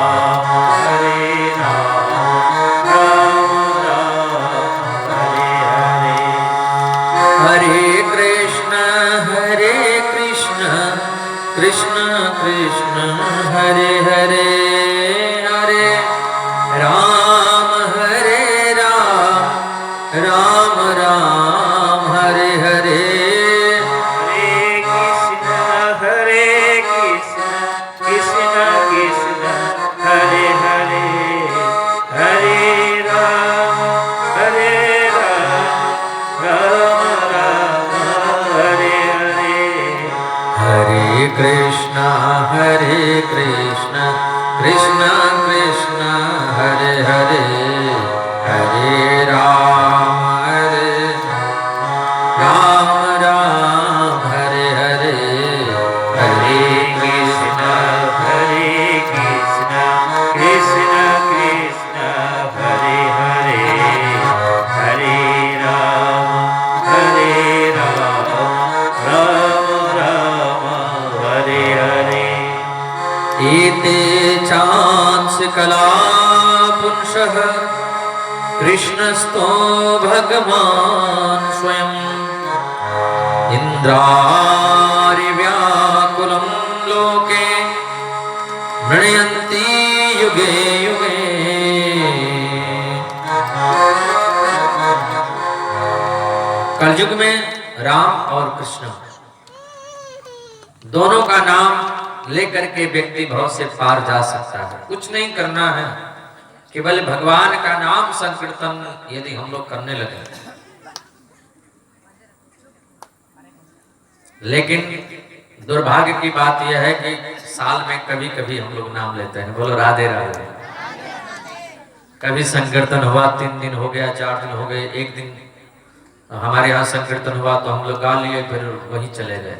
हरे हरे, हरे राम राम हरे हरे।
हरे कृष्ण कृष्ण कृष्ण हरे हरे, हरे राम राम हरे हरे।
हरे कृष्ण कृष्ण कृष्ण हरे हरे, हरे राम राम हरे हरे।
हरे कृष्ण कृष्ण कृष्ण हरे हरे, हरे राम हरे हरे। हरे कृष्ण
कृष्ण कृष्ण कृष्ण हरे हरे, हरे राम राम हरे हरे।
एते चांस कला पुंसः कृष्णस्तो भगवान स्वयं, इंद्रारि व्याकुलं लोके मृण्यन्ति युगे युगे। कलयुग में राम और कृष्ण दोनों का नाम लेकर के व्यक्ति भव से पार जा सकता है। कुछ नहीं करना है, केवल भगवान का नाम संकीर्तन यदि हम लोग करने लगे। लेकिन दुर्भाग्य की बात यह है कि साल में कभी कभी हम लोग नाम लेते हैं। बोलो राधे राधे। कभी संकीर्तन हुआ 3 दिन हो गया, 4 दिन हो गए, एक दिन हमारे यहाँ संकीर्तन हुआ तो हम लोग गा लिए, फिर वही चले गए।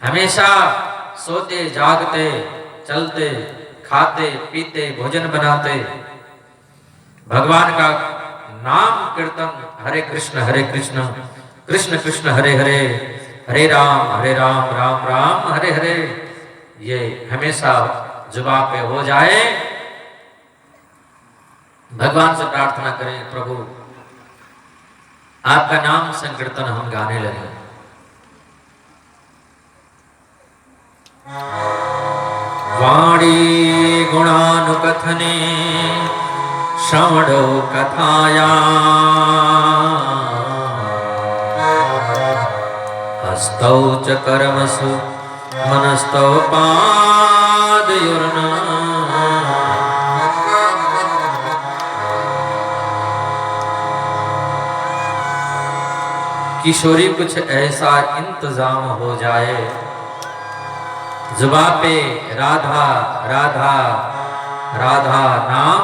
हमेशा सोते जागते चलते खाते पीते भोजन बनाते भगवान का नाम कीर्तन हरे कृष्ण कृष्ण कृष्ण हरे हरे हरे राम राम राम हरे हरे ये हमेशा जुबान पे हो जाए। भगवान से प्रार्थना करें, प्रभु आपका नाम संकीर्तन हम गाने लगे। वाणी गुणानुकथने श्रवणो कथाया हस्तौ च कर्मसु मनस्तौ पादयोर्न किशोरी कुछ ऐसा इंतजाम हो जाए जुबान पे राधा राधा राधा नाम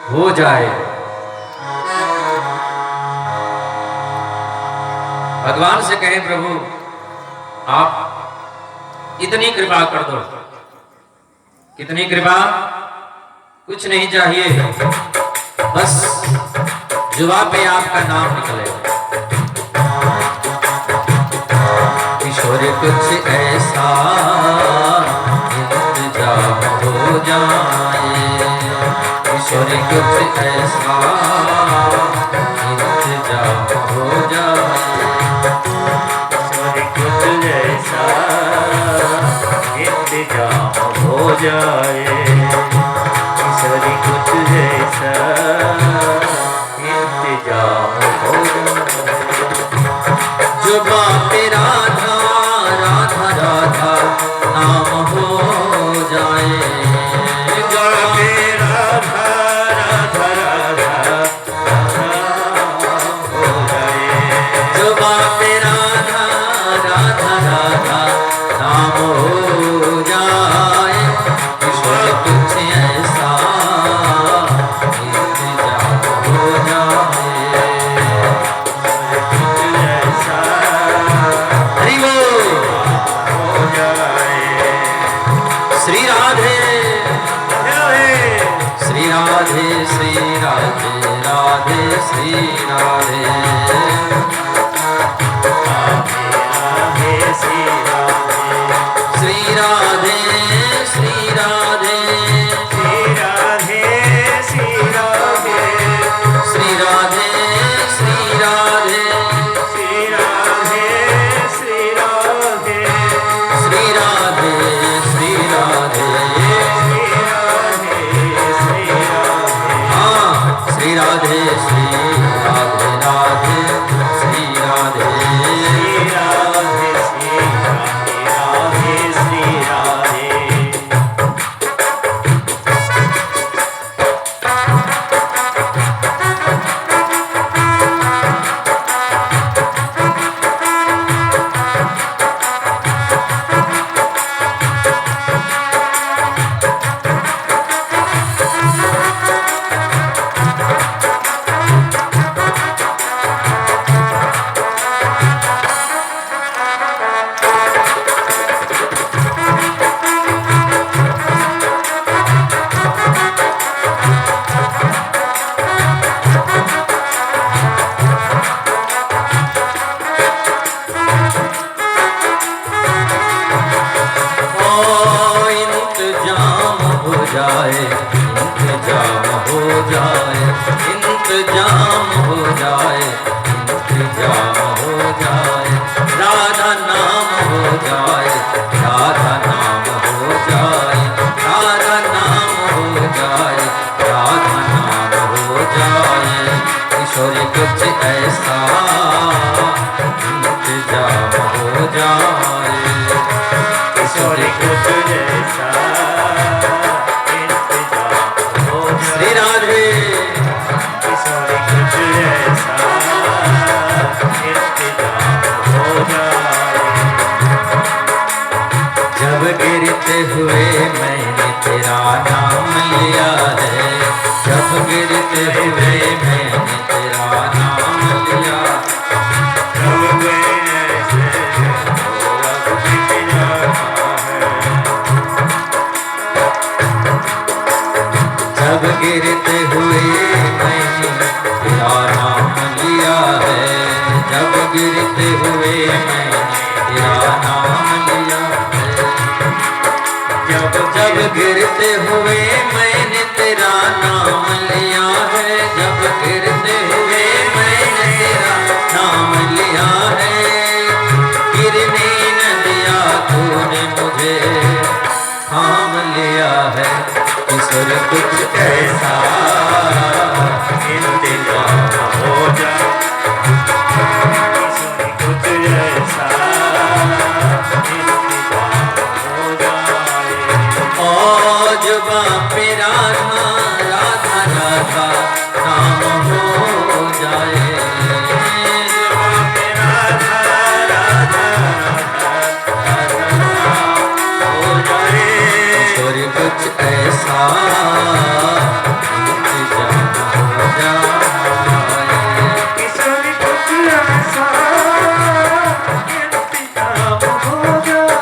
हो जाए। भगवान से कहें, प्रभु आप इतनी कृपा कर दो। कितनी कृपा? कुछ नहीं चाहिए, बस जुबान पे आपका नाम निकले। किशोर कुछ ऐसा इंतजाम हो जाए, किशोर कुछ ऐसा इंतजाम हो जाए,
किशोर कुछ ऐसा इंतजाम हो जाए, किशोर कुछ ऐसा इंतजाम हो जाए।
जुबान पे राधा राधा राधा नाम हो जाए,
जुबान पे राधा राधा राधा हो जाए,
जुबान पे राधा राधा राधा नाम हो जाए, किशोर कुछ ऐसा इंतजाम हो जाए। हरि बोल।
हो जाए।
श्री राधे
श्री राधे
श्री राधे राधे श्री राधे
राधे श्री राधे
श्री राधे श्री राधे
श्री राधे श्री राधे
श्री राधे श्री राधे
श्री राधे श्री राधे
श्री राधे श्री राधे हाँ श्री राधे श्री राधे राधे श्री राधे
श्री राधे श्री राधे
इंतजाम हो जाए, इंतजाम हो जाए, इंतजाम हो जाए, इंतजाम हो जाए, राधा नाम हो जाए, राधा नाम हो जाए, राधा नाम हो जाए, राधा नाम हो जाए, किशोरी कुछ ऐसा इंतजाम हो जाए।
किशोर कुछ जैसा इंतजाम हो
श्री
जाए,
राधे
किशोर कुछ जैसा इंतजाम हो जाए।
जब गिरते हुए मैंने तेरा नाम लिया है, जब गिरते हुए मैंने तेरा नाम गिरते हुए मैंने तेरा नाम लिया है। जब जब गिरते हुए मैंने तेरा नाम लिया है। जब गिरते हुए मैंने तेरा नाम लिया है। गिरने न दिया तूने मुझे थाम लिया है। ईश्वर कुछ ऐसा
इंतजाम हो जाए, कुछ ऐसा इंतजाम हो जाए।
और जुबां पे राधा राधा राधा नाम हो जाए।
जुबां पे राधा राधा राधा राधा हो जाए।
ईश्वर कुछ ऐसा इंतजाम हो जाए।
ईश्वर कुछ ऐसा इंतजाम हो जाए।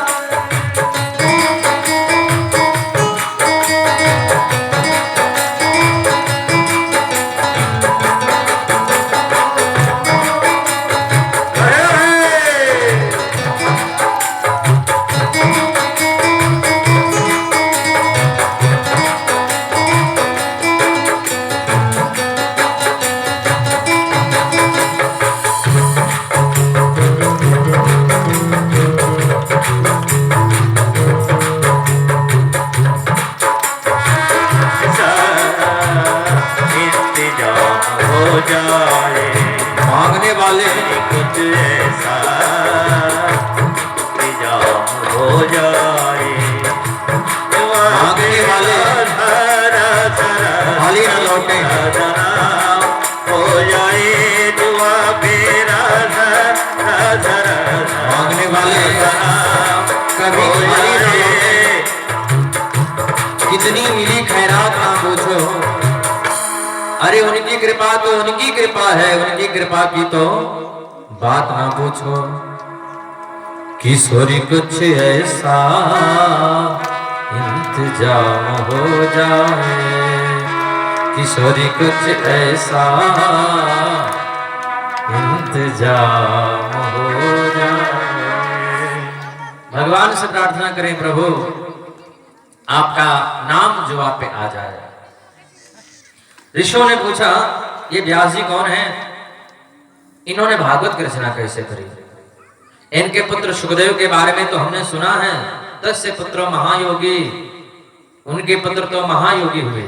इंतजाम हो जाए।
मांगने वाले
कुछ ऐसा इंतजाम हो जाए।
मांगने वाले खाली न लौटे।
हो जाए दुआ मेरा
मांगने वाले कभी खाली न लौटे। कितनी मिली खैरात ना पूछो। अरे उनकी कृपा तो उनकी कृपा है, उनकी कृपा की तो बात ना पूछो। किशोरी कुछ ऐसा इंतजाम हो जाए। किशोरी कुछ ऐसा इंतजाम हो जाए। भगवान से प्रार्थना करें, प्रभु आपका नाम जो आप पे आ जाए। ऋषियों ने पूछा, ये व्यास जी कौन है? इन्होंने भागवत की रचना कैसे करी? इनके पुत्र सुखदेव के बारे में तो हमने सुना है, तस्य पुत्र महायोगी, उनके पुत्र तो महायोगी हुए।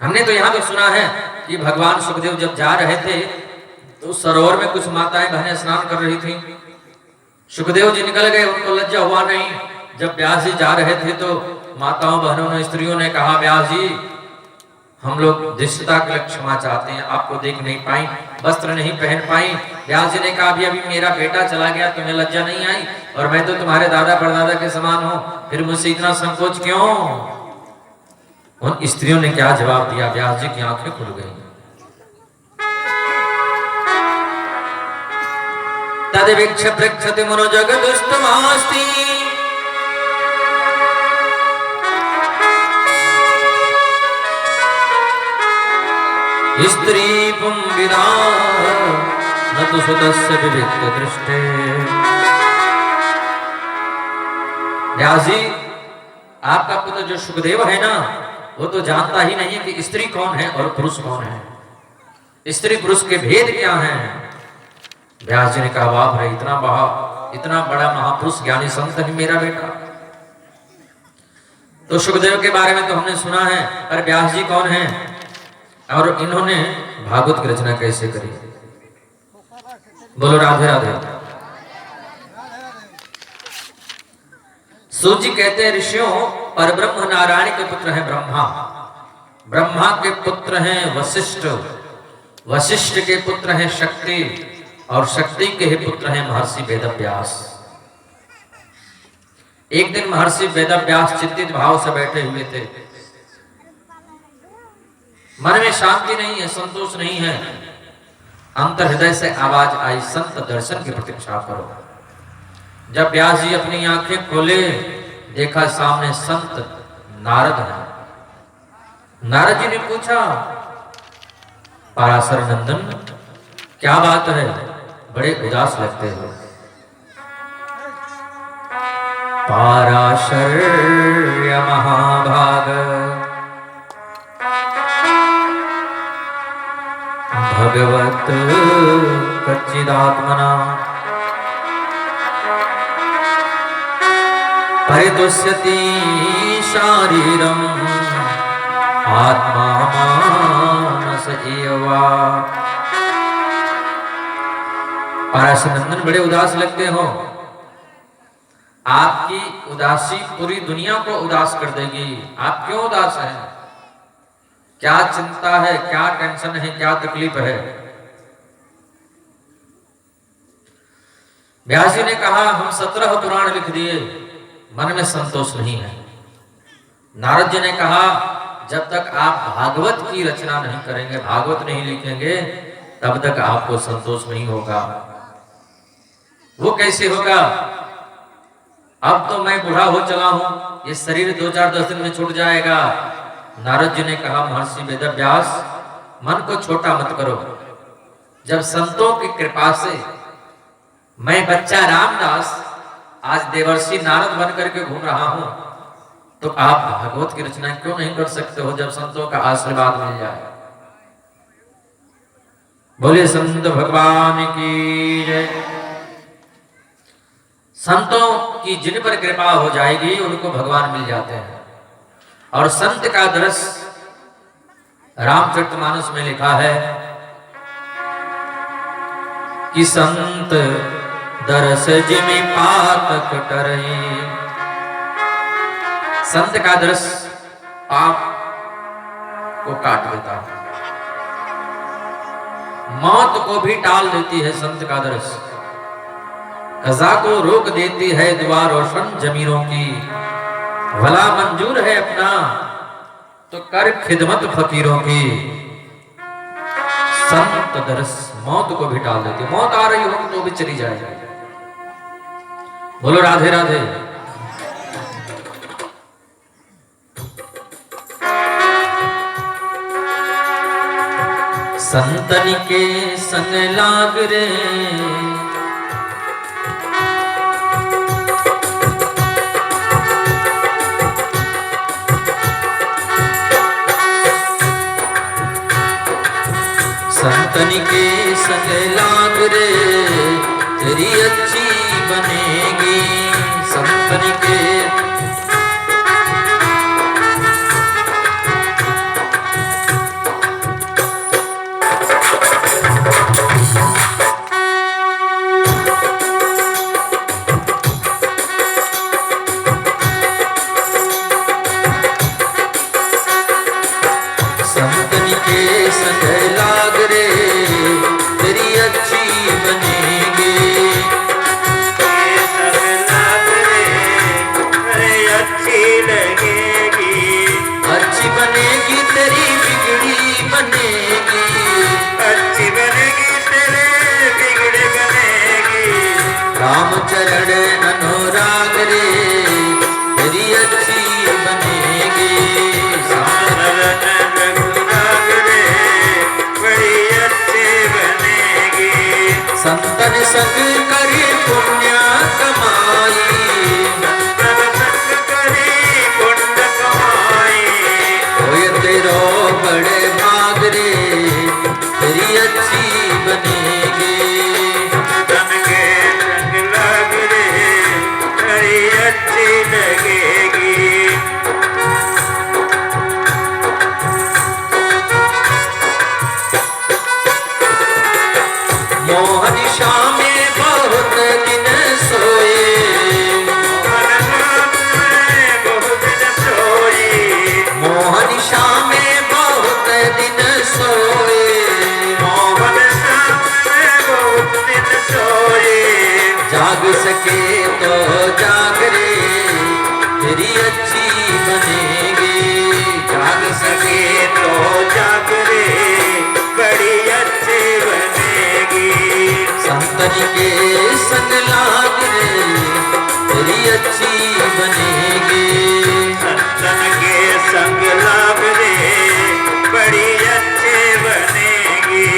हमने तो यहाँ तो सुना है कि भगवान सुखदेव जब जा रहे थे तो सरोवर में कुछ माताएं बहनें स्नान कर रही थी। सुखदेव जी निकल गए, उनको लज्जा हुआ नहीं। जब व्यास जी जा रहे थे तो माताओं बहनों ने स्त्रियों ने कहा, व्यास जी हम लोग दृष्टता के लिए क्षमा चाहते हैं, आपको देख नहीं पाई, वस्त्र नहीं पहन पाई। व्यास जी ने कहा, अभी अभी मेरा बेटा चला गया, तुम्हें लज्जा नहीं आई? और मैं तो तुम्हारे दादा परदादा के समान हूं, फिर मुझसे इतना संकोच क्यों? उन स्त्रियों ने क्या जवाब दिया? व्यास जी की आंखें खुल गई। तद्वीक्ष्य पृच्छति मनो जगदुस्तमास्ति स्त्री पुंविदा न तो सुतस्य विविक्त दृष्टे। व्यास जी, आपका पुत्र जो सुखदेव है ना, वो तो जानता ही नहीं कि स्त्री कौन है और पुरुष कौन है, स्त्री पुरुष के भेद क्या हैं। व्यास जी ने कहा, बाप रे, इतना बड़ा महापुरुष ज्ञानी संत है मेरा बेटा। तो सुखदेव के बारे में तो हमने सुना है, पर व्यास जी कौन है और इन्होंने भागवत की रचना कैसे करी? बोलो राधे राधे। सूत जी कहते हैं, ऋषियों, परब्रह्म नारायण के पुत्र हैं ब्रह्मा, ब्रह्मा के पुत्र हैं वशिष्ठ, वशिष्ठ के पुत्र हैं शक्ति, और शक्ति के ही पुत्र हैं महर्षि वेदव्यास। एक दिन महर्षि वेदव्यास चिंतित भाव से बैठे हुए थे। मन में शांति नहीं है, संतोष नहीं है। अंतर हृदय से आवाज आई, संत दर्शन की प्रतीक्षा करो। जब व्यास जी अपनी आंखें खोले, देखा सामने संत नारद है। नारद जी ने पूछा, पराशर नंदन क्या बात है, बड़े उदास लगते हो। पाराशर्य महाभाग भगवत कच्चिदात्मना परितुष्यति शारीरम आत्मा मानस एवा। पाराशरनंदन बड़े उदास लगते हो, आपकी उदासी पूरी दुनिया को उदास कर देगी। आप क्यों उदास हैं? क्या चिंता है, क्या टेंशन है, क्या तकलीफ है? व्यास जी ने कहा हम 17 पुराण लिख दिए, मन में संतोष नहीं है। नारद जी ने कहा जब तक आप भागवत की रचना नहीं करेंगे, भागवत नहीं लिखेंगे, तब तक आपको संतोष नहीं होगा। वो कैसे होगा? अब तो मैं बूढ़ा हो चला हूं, ये शरीर 2-4-10 दिन में छूट जाएगा। नारद जी ने कहा महर्षि वेदव्यास, मन को छोटा मत करो। जब संतों की कृपा से मैं बच्चा रामदास आज देवर्षि नारद बन करके घूम रहा हूं, तो आप भागवत की रचना क्यों नहीं कर सकते हो जब संतों का आशीर्वाद मिल जाए? बोले संत भगवान की जय। संतों की जिन पर कृपा हो जाएगी उनको भगवान मिल जाते हैं। और संत का दर्श रामचरितमानस में लिखा है कि संत दरस जिमि पातक टरई। संत का दर्श पाप को काट देता है, मौत को भी टाल देती है। संत का दर्श कज़ा को रोक देती है, दुआ रोशन जमीरों की। भला मंजूर है अपना तो कर खिदमत फकीरों की। संत दर्श मौत को भी टाल देती, मौत आ रही हो तो भी चली जाएगी। बोलो राधे राधे। संतन के संग लाग रे, संतन के संग लाग रे, तेरी अच्छी बनेगी। संतन के चरण अनुराग रे, तेरी अच्छी बनेगी।
अनुराग रे, बड़ी अच्छी बनेगी।
संतन संग करी पुण्य कमाई,
संतन संग करी पुण्य कमाई।
होए तेरो बड़े भाग रे, तेरी अच्छी बनेगी। जाग सके तो जाग रे, तेरी अच्छी बनेगी।
जाग सके तो जाग रे, बड़ी अच्छी बनेगी।
संतन के संग लाग रे, तेरी अच्छी बनेगी।
संतन के संग लाग रे, बड़ी अच्छी बनेगी।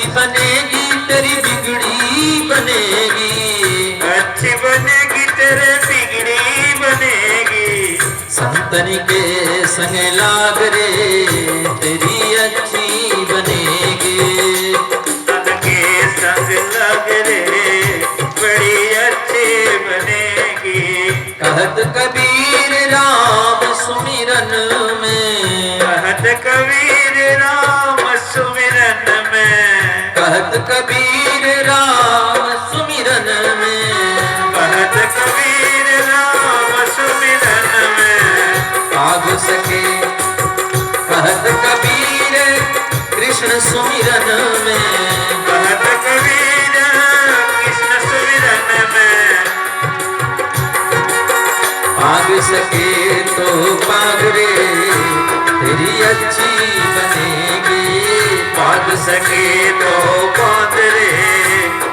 अच्छी बनेगी तेरी बिगड़ी बनेगी,
अच्छी बनेगी तेरे बिगड़ी बनेगी।
संतन के संग लाग रे तेरी अच्छी बनेगी,
संत के संग लग रे बड़ी अच्छी बनेगी।
कहत कबीर राम सुमिरन में,
कहत कबीर राम सुमिरन में,
कहत कबीर राम सुमिरन में,
कहत कबीर राम सुमिरन में।
पाग सके कहत कबीर कृष्ण सुमिरन में,
कहत कबीर कृष्ण सुमिरन में।
पाग सके तो पाग रे तेरी अच्छी बनेगी,
पाग सके तो पाग रे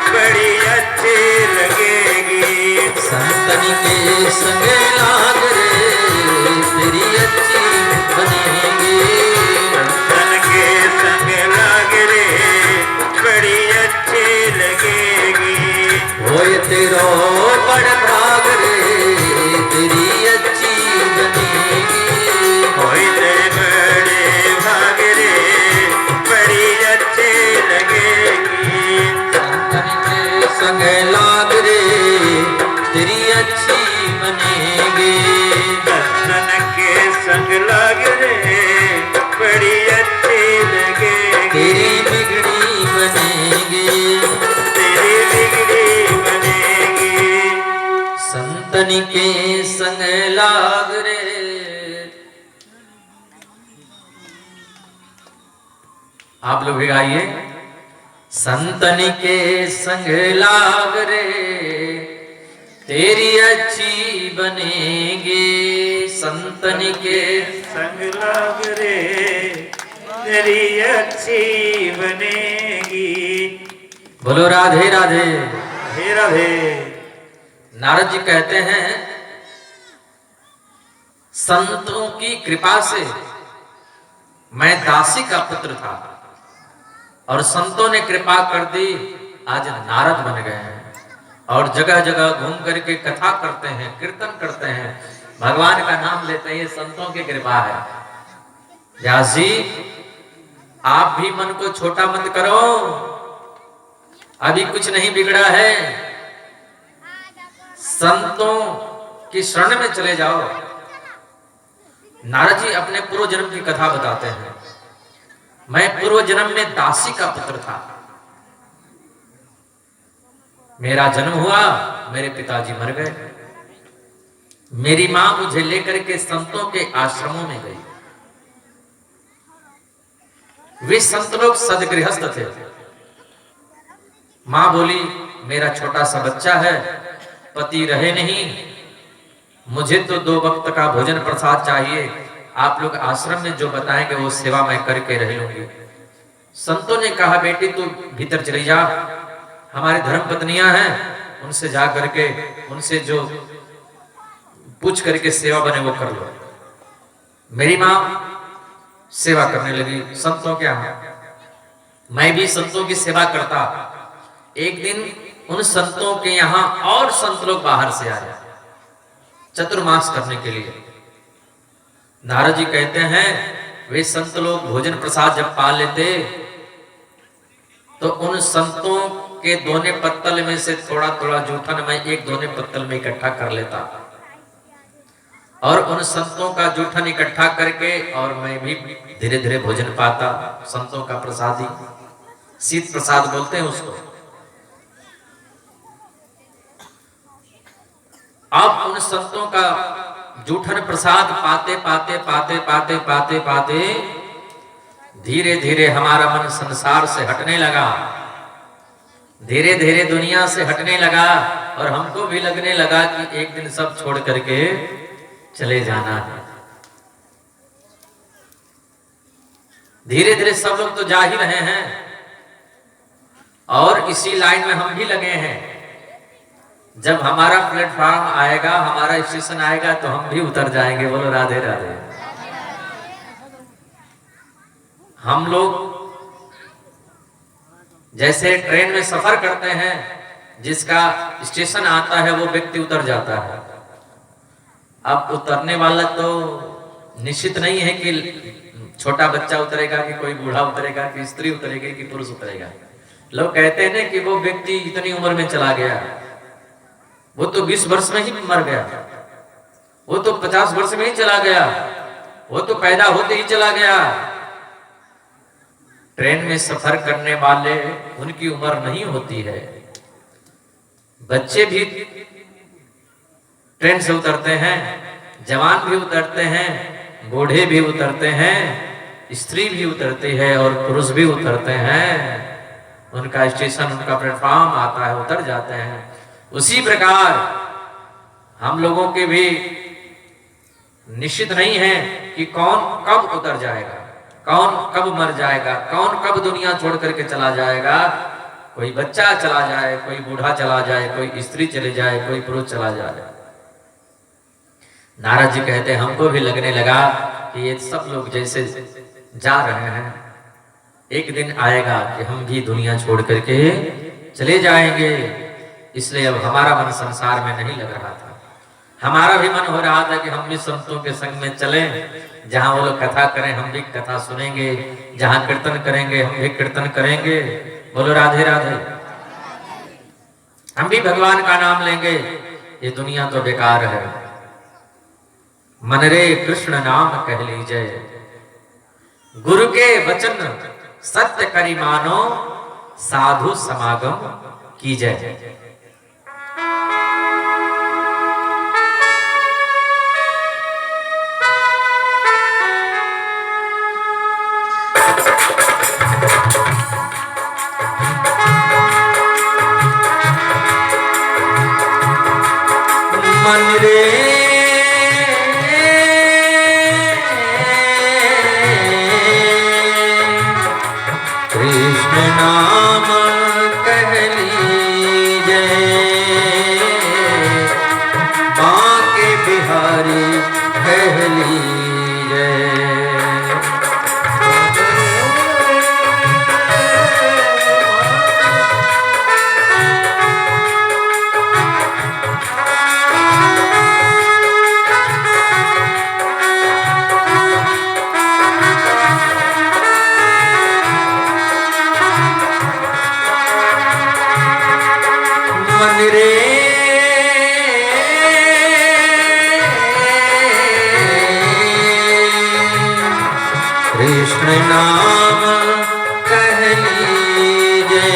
बड़ी अच्छी लगेगी।
संतन के संग लाग रे तेरी अच्छी बनेगी,
संतन के संग लाग रे बड़ी अच्छी लगेगी।
होय तेरो बड़ भाग रे तेरी अच्छी बनेगी,
होय तेरे बड़े भाग रे बड़ी अच्छी लगेगी।
संतन के संग लाग रे तेरी अच्छी बनेगी,
संतन के संग लाग रे बड़ी अच्छी लगेगी।
तेरी बिगड़ी बनेगी,
तेरी बिगड़ी बनेगी।
संतन के संग लाग रे। आप लोग भी गाइए, संतन के संग लाग रे तेरी अच्छी बनेगी, संतन के
संग लाग रे तेरी अच्छी बनेगी।
बोलो राधे राधे।
हे राधे।
नारद जी कहते हैं संतों की कृपा से मैं दासी का पुत्र था और संतों ने कृपा कर दी, आज नारद बन गए हैं और जगह जगह घूम करके कथा करते हैं, कीर्तन करते हैं, भगवान का नाम लेते हैं। ये संतों की कृपा है। व्यास जी आप भी मन को छोटा मत करो, अभी कुछ नहीं बिगड़ा है, संतों की शरण में चले जाओ। नारद जी अपने पूर्व जन्म की कथा बताते हैं। मैं पूर्व जन्म में दासी का पुत्र था, मेरा जन्म हुआ, मेरे पिताजी मर गए, मेरी मां मुझे लेकर के संतों के आश्रमों में गई। वे संत लोग सदगृहस्थ थे। मां बोली मेरा छोटा सा बच्चा है, पति रहे नहीं, मुझे तो 2 वक्त का भोजन प्रसाद चाहिए, आप लोग आश्रम में जो बताएंगे वो सेवा मैं करके रह लूंगी। संतों ने कहा बेटी तू भीतर चली जा, हमारी धर्म पत्नियां हैं, उनसे जा करके उनसे जो पूछ करके सेवा बने वो कर लो। मेरी मां सेवा करने लगी संतों के यहाँ, मैं भी संतों की सेवा करता। एक दिन उन संतों के यहाँ और संत लोग बाहर से आए चतुर्मास करने के लिए। नारद जी कहते हैं वे संत लोग भोजन प्रसाद जब पा लेते तो उन संतों के दोने पत्तल में से थोड़ा थोड़ा जूठन मैं एक दोने पत्तल में इकट्ठा कर लेता और उन संतों का जूठन इकट्ठा करके और मैं भी धीरे धीरे भोजन पाता। संतों का प्रसादी शीत प्रसाद बोलते हैं उसको। अब उन संतों का जूठन प्रसाद पाते पाते पाते पाते पाते पाते धीरे धीरे हमारा मन संसार से हटने लगा, धीरे धीरे दुनिया से हटने लगा और हमको भी लगने लगा कि एक दिन सब छोड़ करके चले जाना है। धीरे धीरे सब लोग तो जा ही रहे हैं और इसी लाइन में हम भी लगे हैं। जब हमारा प्लेटफॉर्म आएगा, हमारा स्टेशन आएगा तो हम भी उतर जाएंगे। बोलो राधे राधे। हम लोग जैसे ट्रेन में सफर करते हैं, जिसका स्टेशन आता है वो व्यक्ति उतर जाता है। अब उतरने वाला तो निश्चित नहीं है कि छोटा बच्चा उतरेगा कि कोई बूढ़ा उतरेगा कि स्त्री उतरेगी कि पुरुष उतरेगा। लोग कहते हैं ना कि वो व्यक्ति इतनी उम्र में चला गया, वो तो 20 वर्ष में ही मर गया, वो तो 50 वर्ष में ही चला गया, वो तो पैदा होते ही चला गया। ट्रेन में सफर करने वाले उनकी उम्र नहीं होती है। बच्चे भी ट्रेन से उतरते हैं, जवान भी उतरते हैं, बूढ़े भी उतरते हैं, स्त्री भी उतरती है और पुरुष भी उतरते हैं। उनका स्टेशन, उनका प्लेटफॉर्म आता है, उतर जाते हैं। उसी प्रकार हम लोगों के भी निश्चित नहीं है कि कौन कब उतर जाएगा, कौन कब मर जाएगा, कौन कब दुनिया छोड़ करके चला जाएगा। कोई बच्चा चला जाए, कोई बूढ़ा चला जाए, कोई स्त्री चले जाए, कोई पुरुष चला जाए। नारद जी कहते हैं हमको भी लगने लगा कि ये सब लोग जैसे जा रहे हैं, एक दिन आएगा कि हम भी दुनिया छोड़ करके चले जाएंगे। इसलिए अब हमारा मन संसार में नहीं लग रहा था। हमारा भी मन हो रहा था कि हम भी संतों के संग में चलें, जहां वो लोग कथा करें हम भी कथा सुनेंगे, जहां कीर्तन करेंगे हम भी कीर्तन करेंगे। बोलो राधे राधे। हम भी भगवान का नाम लेंगे। ये दुनिया तो बेकार है। मन रे कृष्ण नाम कह लीजिए, गुरु के वचन सत्य करी मानो, साधु समागम कीजिए। मन रे कृष्ण नाम कह लीजिए, बांके बिहारी कह लीजिए। कृष्ण नाम कह लीजिए,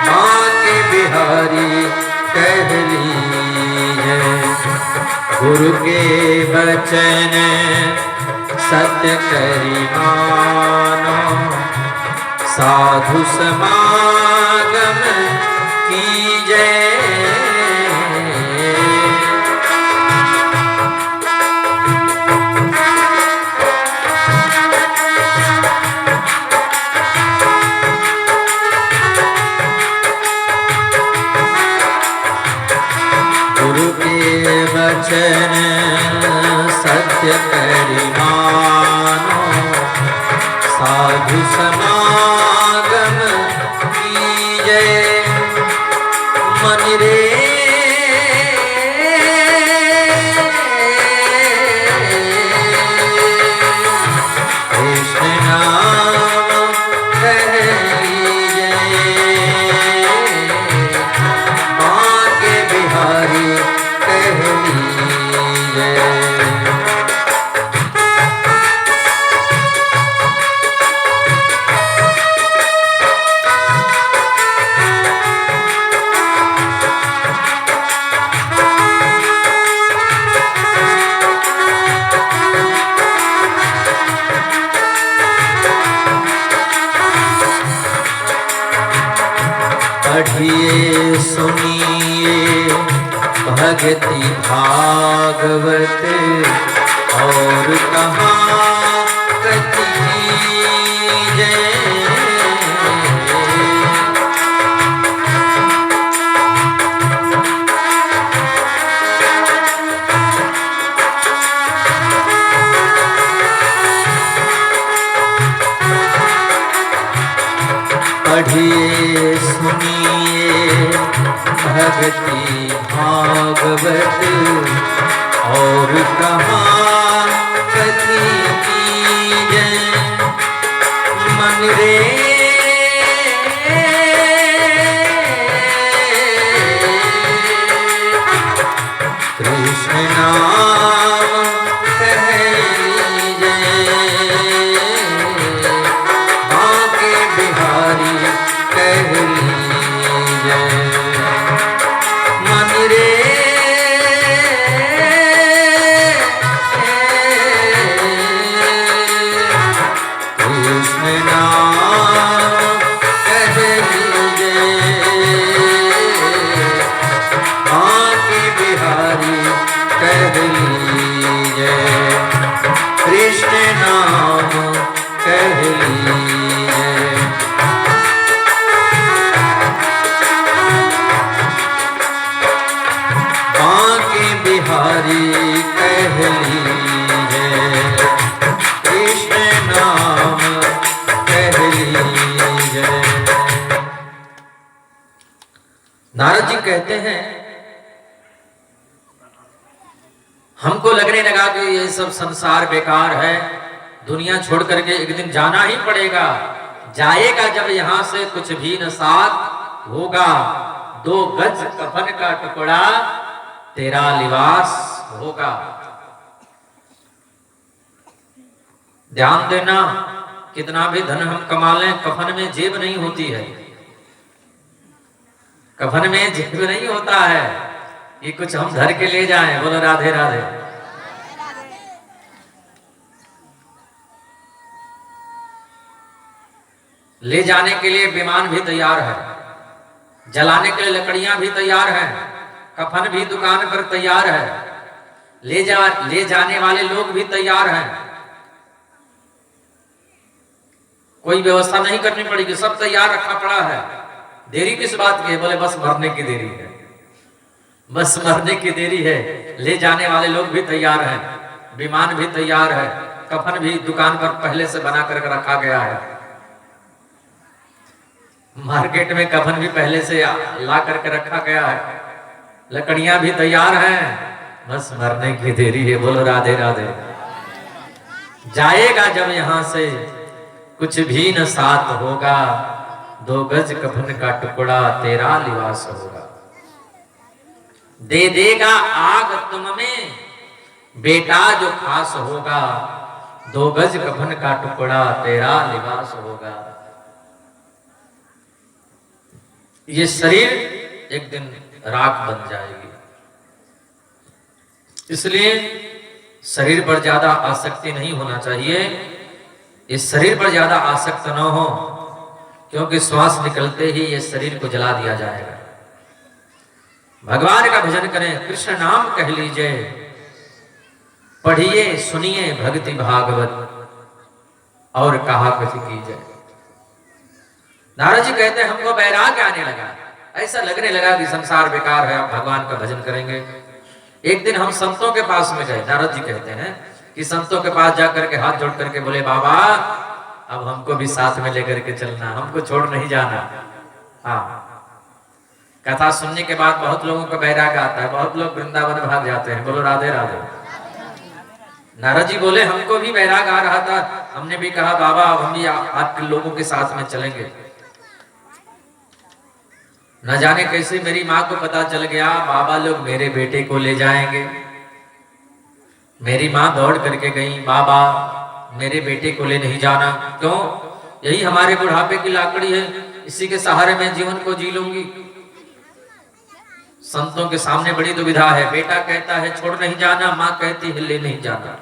बांके बिहारी कह लीजिए। गुरु के वचन सत्य करी मानो, साधु समागम कीजिए। गुरु के वचन सत्य करी मानो, साधु समागम कीजिए। मन रे कृष्ण नाम कह लीजिए, बांके बिहारी कह लीजिए। पढ़िए सुनिए भगति भागवत, और कहाँ कथि कीजिए। पढ़िए सुनिए भक्ति भागवत और कहाँ कथी कीजे मन रे कृष्ण नाम कह लीजे बांके बिहारी कह लीजे मन रे कृष्ण नाम कह लीजे बांके बिहारी कह लीजे कृष्ण नाम कह लीजे बांके बिहारी कह लीजे कृष्ण नाम कह लीजे। नारद जी कहते हैं हमको लगने लगा कि ये सब संसार बेकार है, दुनिया छोड़ करके एक दिन जाना ही पड़ेगा। जाएगा जब यहां से कुछ भी न साथ होगा, 2 गज कफन का टुकड़ा तेरा लिबास होगा। ध्यान देना, कितना भी धन हम कमा लें, कफन में जेब नहीं होती है, कफन में जेब नहीं होता है कि कुछ हम धर के ले जाएं। बोलो राधे राधे। ले जाने के लिए विमान भी तैयार है, जलाने के लिए लकड़ियां भी तैयार हैं, कफन भी दुकान पर तैयार है, ले जाने वाले लोग भी तैयार हैं। कोई व्यवस्था नहीं करनी पड़ेगी, सब तैयार रखा पड़ा है। देरी किस बात की है? बोले बस मरने की देरी है, बस मरने की देरी है। ले जाने वाले लोग भी तैयार हैं, विमान भी तैयार है, कफन भी दुकान पर पहले से बना कर रखा गया है। मार्केट में कफन भी पहले से ला करके रखा गया है, लकड़ियां भी तैयार हैं, बस मरने की देरी है। बोलो राधे राधे। जाएगा जब यहां से कुछ भी न साथ होगा, 2 गज कफन का टुकड़ा तेरा लिबास होगा। दे देगा आग तुम में बेटा जो खास होगा, 2 गज कफन का टुकड़ा तेरा लिबास होगा। ये शरीर एक दिन राख बन जाएगी, इसलिए शरीर पर ज्यादा आसक्ति नहीं होना चाहिए। इस शरीर पर ज्यादा आसक्त न हो, क्योंकि श्वास निकलते ही ये शरीर को जला दिया जाएगा। भगवान का भजन करें, कृष्ण नाम कह लीजिए, पढ़िए सुनिए भक्ति भागवत और कहा कथी कीजिए। नारद जी कहते हैं हमको वैराग्य आने लगा, ऐसा लगने लगा कि संसार बेकार है, अब भगवान का भजन करेंगे। एक दिन हम संतों के पास में गए। नारद जी कहते हैं कि संतों के पास जाकर के हाथ जोड़ करके बोले बाबा अब हमको भी साथ में लेकर के चलना, हमको छोड़ नहीं जाना। हाँ, कथा सुनने के बाद बहुत लोगों को वैराग्य आता है, बहुत लोग वृंदावन भाग जाते हैं। बोलो राधे राधे। नारद जी बोले हमको भी वैराग्य आ रहा था, हमने भी कहा बाबा अब हम भी आपके लोगों के साथ में चलेंगे। न जाने कैसे मेरी माँ को पता चल गया बाबा लोग मेरे बेटे को ले जाएंगे। मेरी माँ दौड़ करके गई, बाबा मेरे बेटे को ले नहीं जाना। क्यों? यही हमारे बुढ़ापे की लाकड़ी है, इसी के सहारे मैं जीवन को जी लूंगी। संतों के सामने बड़ी दुविधा है। बेटा कहता है छोड़ नहीं जाना, माँ कहती है ले नहीं जाना।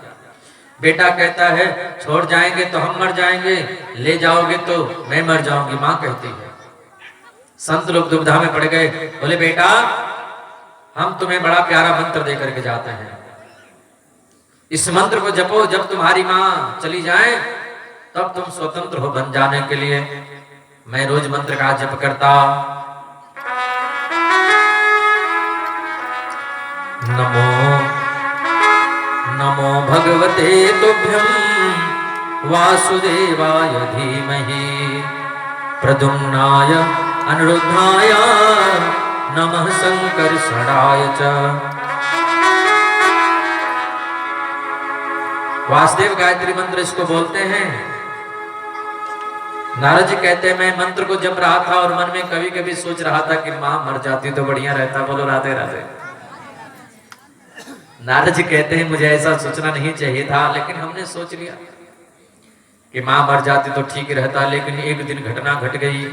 बेटा कहता है छोड़ जाएंगे तो हम मर जाएंगे, ले जाओगे तो मैं मर जाऊंगी, माँ कहती है। संत लोग दुविधा में पड़ गए। बोले बेटा हम तुम्हें बड़ा प्यारा मंत्र दे करके जाते हैं, इस मंत्र को जपो, जब तुम्हारी माँ चली जाए तब तुम स्वतंत्र हो बन जाने के लिए। मैं रोज मंत्र का जप करता, नमो नमो भगवते तुभ्यं वासुदेवाय धीमहि प्रद्युम्नाय अनिरुद्धाय नमः संकर्षणाय च। वासुदेव गायत्री मंत्र इसको बोलते हैं। नारद जी कहते हैं मैं मंत्र को जप रहा था और मन में कभी कभी सोच रहा था कि मां मर जाती तो बढ़िया रहता। बोलो राधे राधे। नारद जी कहते हैं मुझे ऐसा सोचना नहीं चाहिए था, लेकिन हमने सोच लिया कि मां मर जाती तो ठीक रहता। लेकिन एक दिन घटना घट गई।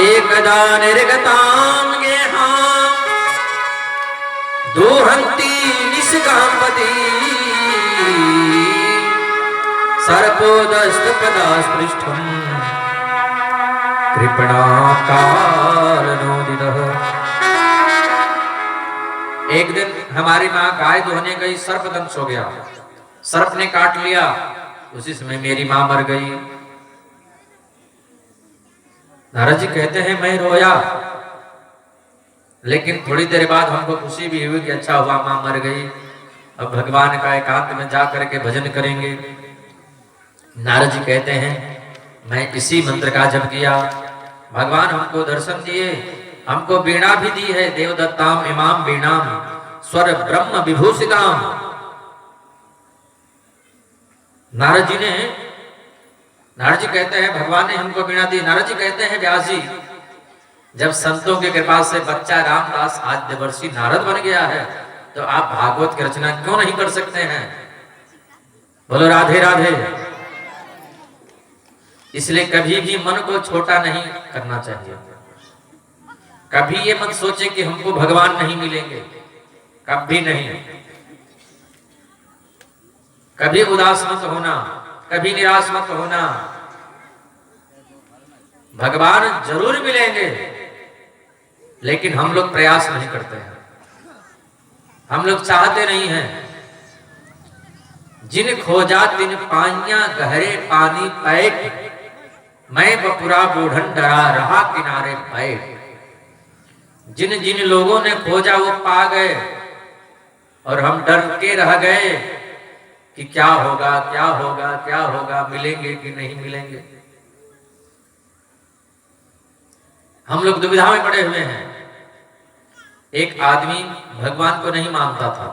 एकदा निर्गतां गेहां दोहन्ति निष्कामपति सर्पोदस्तपदास्पृष्टं कृपणाकारणोदितः। एक दिन हमारी मां गाय दोहने गई, सर्पदंश हो गया, सर्प ने काट लिया। उसी समय मेरी मां मर गई। नारद जी कहते हैं मैं रोया, लेकिन थोड़ी देर बाद हमको खुशी भी हुई कि अच्छा हुआ मां मर गई। अब भगवान का एकांत में जा करके भजन करेंगे। नारद जी कहते हैं मैं इसी मंत्र का जप किया। भगवान हमको दर्शन दिए, हमको वीणा भी दी है। देवदत्ताम इमाम वीणाम स्वर ब्रह्म विभूषिताम। नारद जी कहते हैं भगवान ने हमको वीणा दी। नारद जी कहते हैं व्यास जी, जब संतों की कृपा से बच्चा रामदास आज देवर्षि नारद बन गया है, तो आप भागवत की रचना क्यों नहीं कर सकते हैं? बोलो राधे राधे। इसलिए कभी भी मन को छोटा नहीं करना चाहिए। कभी ये मत सोचे कि हमको भगवान नहीं मिलेंगे, कभी नहीं। कभी उदास मत होना, कभी निराश मत होना। भगवान जरूर मिलेंगे, लेकिन हम लोग प्रयास नहीं करते हैं, हम लोग चाहते नहीं हैं। जिन खोजा तिन पाइया गहरे पानी पैठ, मैं बपुरा बूढ़न डरा रहा किनारे बैठ। जिन जिन लोगों ने खोजा वो पा गए, और हम डर के रह गए कि क्या होगा क्या होगा क्या होगा, मिलेंगे कि नहीं मिलेंगे। हम लोग दुविधा में पड़े हुए हैं। एक आदमी भगवान को नहीं मानता था,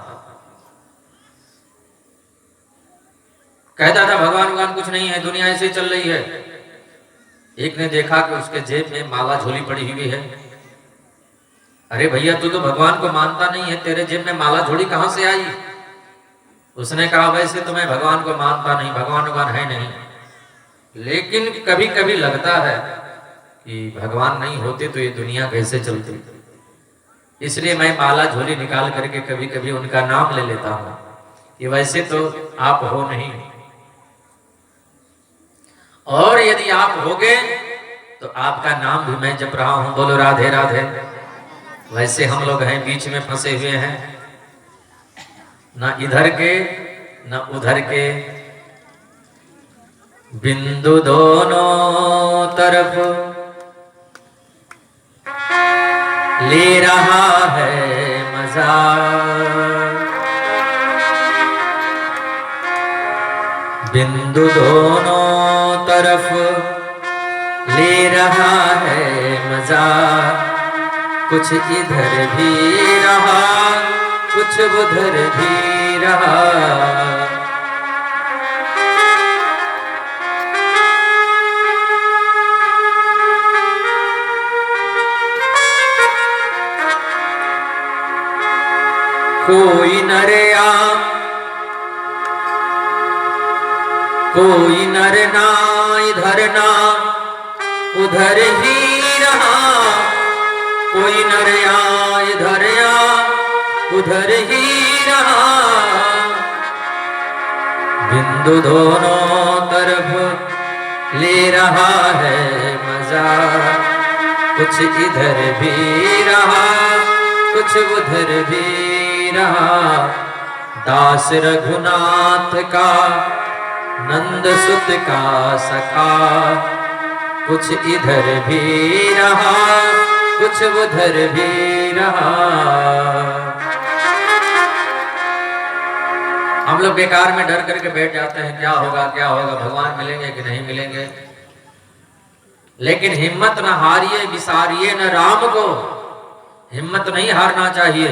कहता था भगवान कुछ नहीं है, दुनिया ऐसे चल रही है। एक ने देखा कि उसके जेब में माला झोली पड़ी हुई है। अरे भैया तू तो भगवान को मानता नहीं है, तेरे जेब में माला झोली कहां से आई? उसने कहा वैसे तो मैं भगवान को मानता नहीं, भगवान है नहीं, लेकिन कभी कभी लगता है कि भगवान नहीं होते तो ये दुनिया कैसे चलती। इसलिए मैं माला झोली निकाल करके कभी कभी उनका नाम ले लेता हूं कि वैसे तो आप हो नहीं, और यदि आप होगे तो आपका नाम भी मैं जप रहा हूं। बोलो राधे राधे। वैसे हम लोग हैं बीच में फंसे हुए हैं, ना इधर के ना उधर के, बिंदु दोनों तरफ ले रहा है मजा। बिंदु दोनों तरफ ले रहा है मजा, कुछ इधर भी रहा कुछ उधर भी रहा। कोई नरया कोई नर ना इधर ना उधर ही रहा, कोई नर या इधर या उधर ही रहा। बिंदु दोनों तरफ ले रहा है मजा, कुछ इधर भी रहा कुछ उधर भी रहा। दास रघुनाथ का नंद सुत का सखा, कुछ इधर भी रहा कुछ उधर भी रहा। हम लोग बेकार में डर करके बैठ जाते हैं, क्या होगा क्या होगा, भगवान मिलेंगे कि नहीं मिलेंगे। लेकिन हिम्मत न हारिए, विसारिए न राम को। हिम्मत नहीं हारना चाहिए।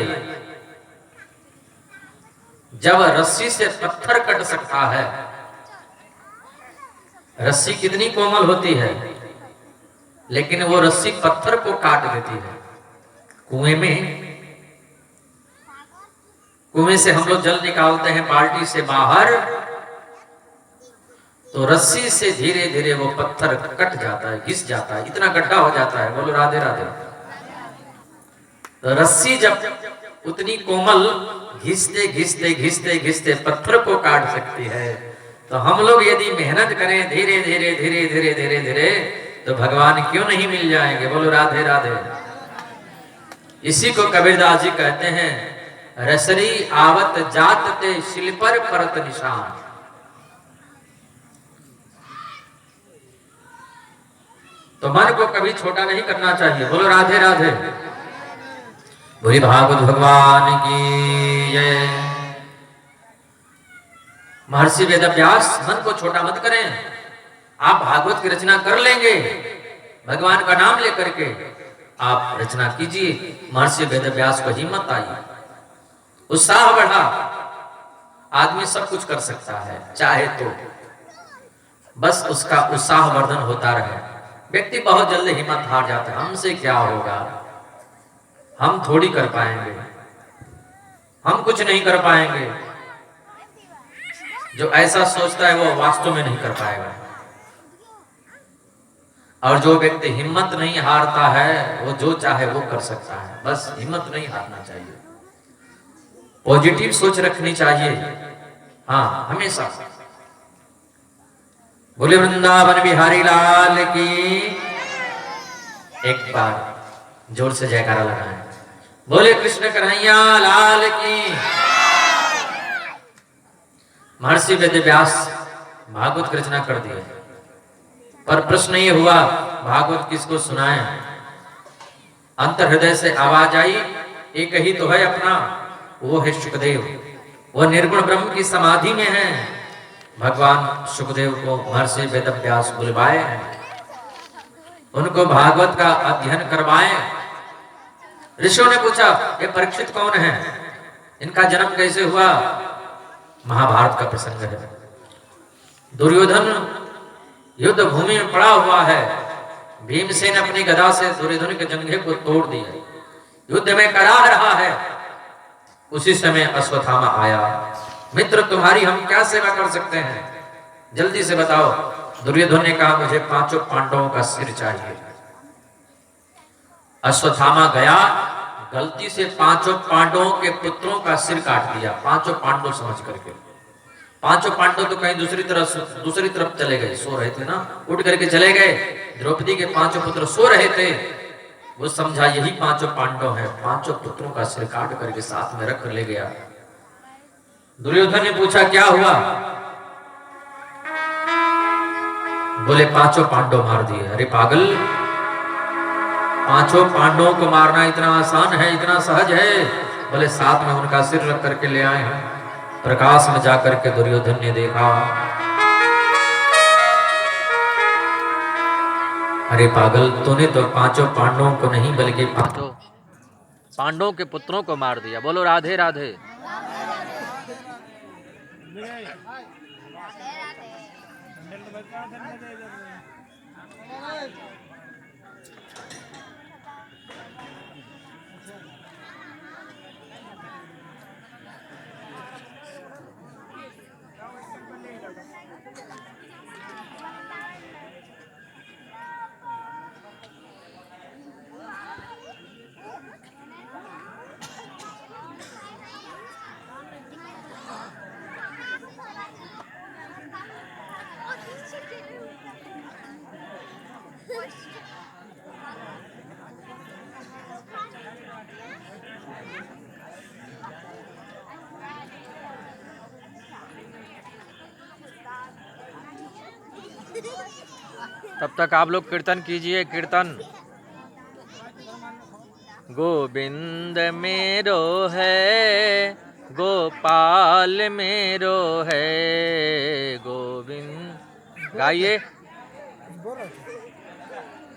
जब रस्सी से पत्थर कट सकता है, रस्सी कितनी कोमल होती है, लेकिन वो रस्सी पत्थर को काट देती है। कुएं से हम लोग जल निकालते हैं बाल्टी से बाहर, तो रस्सी से धीरे धीरे वो पत्थर कट जाता है, घिस जाता है, इतना गड्ढा हो जाता है। बोलो राधे राधे। तो रस्सी जब उतनी कोमल घिसते घिसते घिसते घिसते पत्थर को काट सकती है, तो हम लोग यदि मेहनत करें धीरे धीरे धीरे धीरे धीरे धीरे, तो भगवान क्यों नहीं मिल जाएंगे। बोलो राधे राधे। इसी को कबीरदास जी कहते हैं, रसरी आवत जात ते शिल पर परत निशान। तो मन को कभी छोटा नहीं करना चाहिए। बोलो राधे राधे। बोली भागवत भगवान की जय। महर्षि वेदव्यास मन को छोटा मत करें। आप भागवत की रचना कर लेंगे, भगवान का नाम लेकर के आप रचना कीजिए। महर्षि वेदव्यास को हिम्मत आई, उत्साह बढ़ा। आदमी सब कुछ कर सकता है चाहे तो, बस उसका उत्साह वर्धन होता रहे। व्यक्ति बहुत जल्दी हिम्मत हार जाता है, हमसे क्या होगा, हम थोड़ी कर पाएंगे, हम कुछ नहीं कर पाएंगे। जो ऐसा सोचता है वो वास्तव में नहीं कर पाएगा। और जो व्यक्ति हिम्मत नहीं हारता है, वो जो चाहे वो कर सकता है। बस हिम्मत नहीं हारना चाहिए, पॉजिटिव सोच रखनी चाहिए। हाँ, हमेशा। बोले वृंदावन बिहारी लाल की। एक बार जोर से जयकारा लगाएं। बोले कृष्ण कन्हैया लाल की। महर्षि वेदव्यास भागवत की रचना कर दिए, पर प्रश्न ये हुआ भागवत किसको सुनाएं। अंतर हृदय से आवाज आई, एक ही तो है अपना, वो है सुखदेव। वो निर्गुण ब्रह्म की समाधि में है। भगवान सुखदेव को महर्षि वेदव्यास बुलवाए, उनको भागवत का अध्ययन करवाए। ऋषियों ने पूछा, ये परीक्षित कौन है, इनका जन्म कैसे हुआ। महाभारत का प्रसंग है। दुर्योधन युद्ध भूमि में पड़ा हुआ है। भीमसेन अपनी गदा से दुर्योधन के जंघे को तोड़ दिया, युद्ध में कराह रहा है। उसी समय अश्वत्थामा आया, मित्र तुम्हारी हम क्या सेवा कर सकते हैं, जल्दी से बताओ। दुर्योधन ने कहा, मुझे 5 पांडवों का सिर चाहिए। अश्वत्थामा गया, गलती से 5 पांडवों के पुत्रों का सिर काट दिया। 5 पांडव समझ करके। 5 पांडव तो कहीं दूसरी तरफ चले गए, सो रहे थे ना, उठ करके चले गए। द्रौपदी के 5 पुत्र सो रहे थे, वो समझा यही 5 पांडव हैं। 5 पुत्रों का सिर काट करके साथ में रख ले गया। दुर्योधन ने पूछा, क्या हुआ। बोले 5 पांडव मार दिए। अरे पागल, 5 पांडवों को मारना इतना आसान है, इतना सहज है। बोले साथ में उनका सिर रख करके ले आए हैं। प्रकाश में जाकर के दुर्योधन ने देखा, अरे पागल, तूने तो 5 पांडवों को नहीं बल्कि 5 पांडवों के पुत्रों को मार दिया। बोलो राधे राधे। तब तक आप लोग कीर्तन कीजिए। कीर्तन। गोविंद मेरो है गोपाल मेरो है गोविंद। गाइए,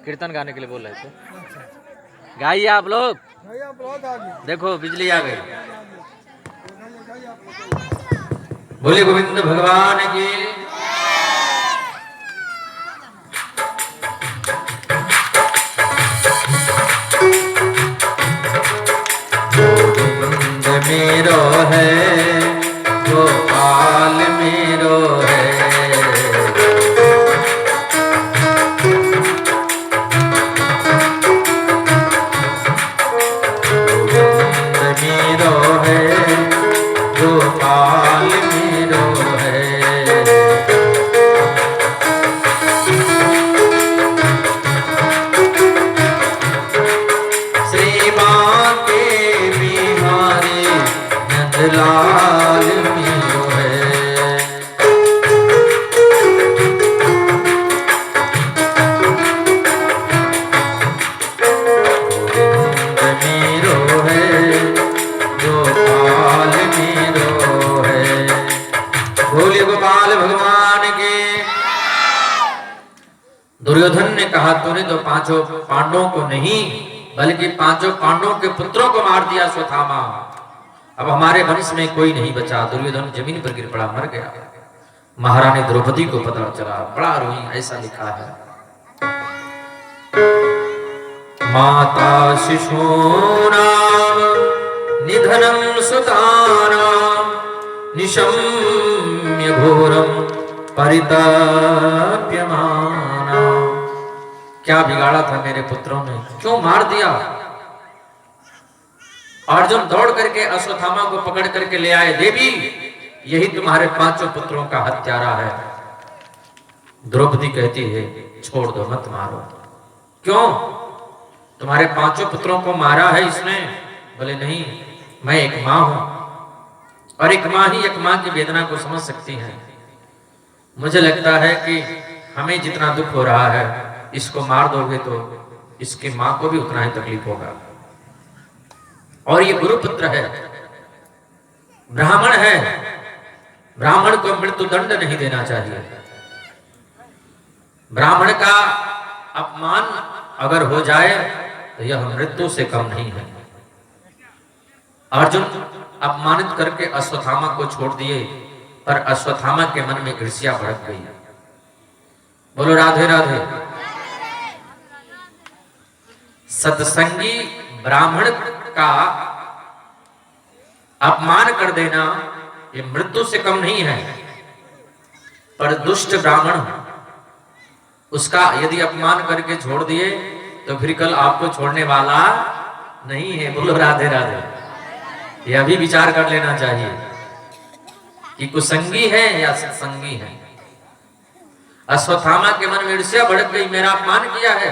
कीर्तन गाने के लिए बोल रहे थे। गाइए आप लोग। देखो बिजली आ गई। बोले गोविंद भगवान की। गोविंद मेरो है गोपाल मेरो है। मेरो है गोपाल मेरो है। श्री बांके बिहारी नंदलाल मेरो है। गोविंद मेरो है गोपाल मेरो है। बोलिए गोपाल भगवान के। दुर्योधन ने कहा तूने तो पांचों पांडवों को नहीं बल्कि पांचों पांडवों के पुत्रों को मार दिया स्वथामा। अब हमारे वंश में कोई नहीं बचा। दुर्योधन जमीन पर गिर पड़ा, मर गया। महारानी द्रौपदी को पता चला, बड़ा रोई। ऐसा लिखा है, माता शिशूनां निधनं सुतानां निशम्य घोरं परिताप्यमाना। क्या बिगाड़ा था मेरे पुत्रों ने, क्यों मार दिया। अर्जुन दौड़ करके अश्वत्थामा को पकड़ करके ले आए। देवी, यही तुम्हारे पांचों पुत्रों का हत्यारा है। द्रौपदी कहती है छोड़ दो, मत मारो। क्यों, तुम्हारे पांचों पुत्रों को मारा है इसने। बोले नहीं, मैं एक माँ हूं और एक माँ ही एक माँ की वेदना को समझ सकती है। मुझे लगता है कि हमें जितना दुख हो रहा है, इसको मार दोगे तो इसकी माँ को भी उतना ही तकलीफ होगा। और ये गुरुपुत्र है, ब्राह्मण है। ब्राह्मण को मृत्यु दंड नहीं देना चाहिए। ब्राह्मण का अपमान अगर हो जाए तो यह मृत्यु से कम नहीं है। अर्जुन अपमानित करके अश्वत्थामा को छोड़ दिए, पर अश्वत्थामा के मन में ईर्ष्या भड़क गई। बोलो राधे राधे। सत्संगी ब्राह्मण का अपमान कर देना ये मृत्यु से कम नहीं है, पर दुष्ट ब्राह्मण उसका यदि अपमान करके छोड़ दिए तो फिर कल आपको छोड़ने वाला नहीं है। बोलो राधे राधे। यह भी विचार कर लेना चाहिए कि कुसंगी है या सत्संगी है। अश्वत्थामा के मन में ईर्ष्या भड़क गई, मेरा अपमान किया है,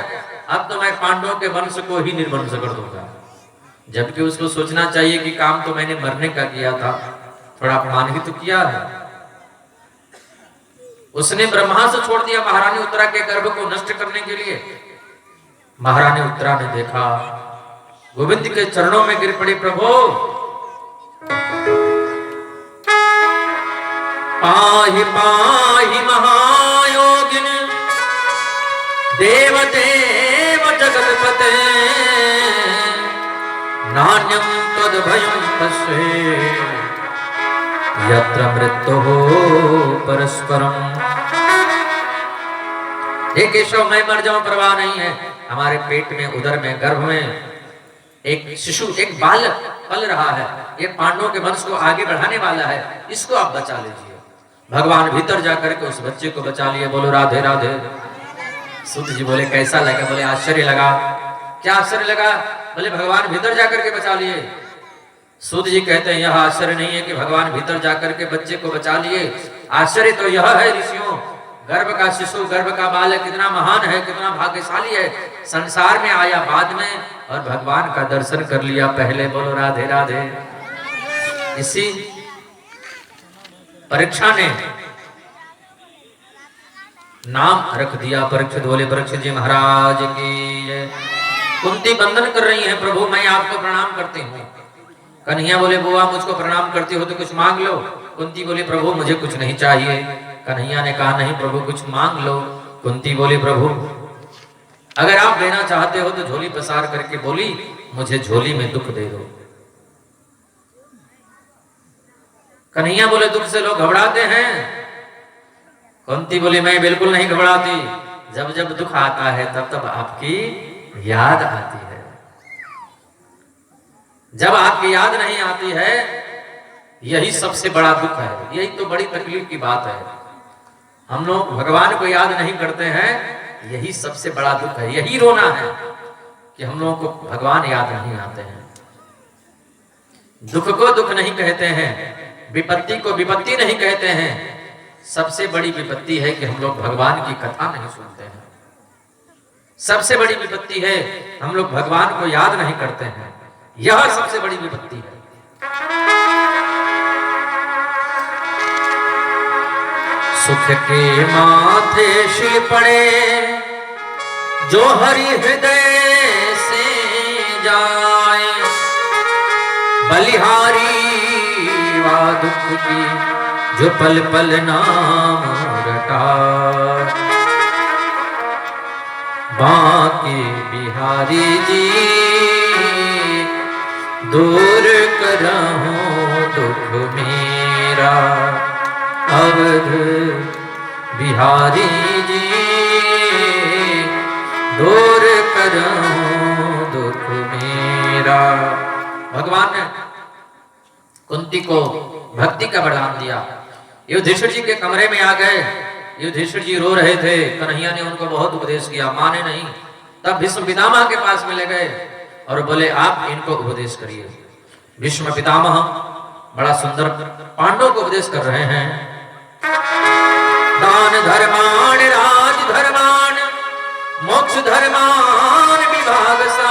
अब तो मैं पांडवों के वंश को ही निर्वंश कर दूंगा। जबकि उसको सोचना चाहिए कि काम तो मैंने मरने का किया था, थोड़ा अपमान ही तो किया है। उसने ब्रह्मास्त्र छोड़ दिया महारानी उत्तरा के गर्भ को नष्ट करने के लिए। महारानी उत्तरा ने देखा, गोविंद के चरणों में गिर पड़ी, प्रभु पाहि पाहि महायोगिन देवदेव जगतपते नान्यं तद्भयं तस्ये यत्र मृत्युः परस्परम। हे केशव, मैं मर जाऊं परवाह नहीं है। हमारे पेट में, उदर में, गर्भ में एक शिशु, एक बालक पल रहा है। ये पांडवों के वंश को आगे बढ़ाने वाला है, इसको आप बचा लीजिए। भगवान भीतर जाकर के उस बच्चे को बचा लिए। बोलो राधे राधे। सूत जी बोले कैसा लगा? बोले आश्चर्य लगा। क्या आश्चर्य लगा? बोले भगवान भीतर जाकर के बचा लिए। सूत जी कहते हैं यह आश्चर्य नहीं है कि भगवान भीतर जाकर के बच्चे को बचा लिए। आश्चर्य तो यह है ऋषियों, गर्भ का शिशु, गर्भ का बालक कितना महान है, कितना भाग्यशाली है। संसार में आया बाद में और भगवान का दर्शन कर लिया पहले। बोलो राधे राधे। इसी परीक्षा ने नाम रख दिया परीक्षित। बोले परीक्षित जी महाराज की जय। कुंती बंदन कर रही है, प्रभु मैं आपको प्रणाम करती हूँ। कन्हैया बोले बुआ मुझको प्रणाम करती हो तो कुछ मांग लो। कुंती बोली प्रभु मुझे कुछ नहीं चाहिए। कन्हैया ने कहा नहीं प्रभु कुछ मांग लो। कुंती बोली प्रभु अगर आप देना चाहते हो तो झोली पसार करके बोली मुझे झोली में दुख दे दो। कन्हैया बोले दुख से लोग घबराते हैं। कुंती बोली मैं बिल्कुल नहीं घबराती, जब जब दुख आता है तब तब आपकी याद आती है। जब आपकी याद नहीं आती है यही सबसे बड़ा दुख है, यही तो बड़ी तकलीफ की बात है। हम लोग भगवान को याद नहीं करते हैं, यही सबसे बड़ा दुख है, यही रोना है कि हम लोगों को भगवान याद नहीं आते हैं। दुख को दुख नहीं कहते हैं, विपत्ति को विपत्ति नहीं कहते हैं। सबसे बड़ी विपत्ति है कि हम लोग भगवान की कथा नहीं सुनते हैं। सबसे बड़ी विपत्ति है हम लोग भगवान को याद नहीं करते हैं, यह सबसे बड़ी विपत्ति है। सुख के माथे शिल पड़े जो हरि हृदय से जाए, बलिहारी वा दुख की जो पल पल नाम रटाए। बांके बिहारी जी दूर करहूं दुख मेरा, अवध बिहारी जी दूर करहूं दुख मेरा। भगवान ने कुंती को भक्ति का वरदान दिया। युधिष्ठिर जी के कमरे में आ गए। युधिष्ठिर जी रो रहे थे, कन्हैया ने उनको बहुत उपदेश किया, माने नहीं। तब भीष्म पितामह के पास में ले गए और बोले आप इनको उपदेश करिए। भीष्म पितामह बड़ा सुंदर पांडवों को उपदेश कर रहे हैं। दान धर्मान राज धर्मान मोक्ष धर्मान विभाग सा,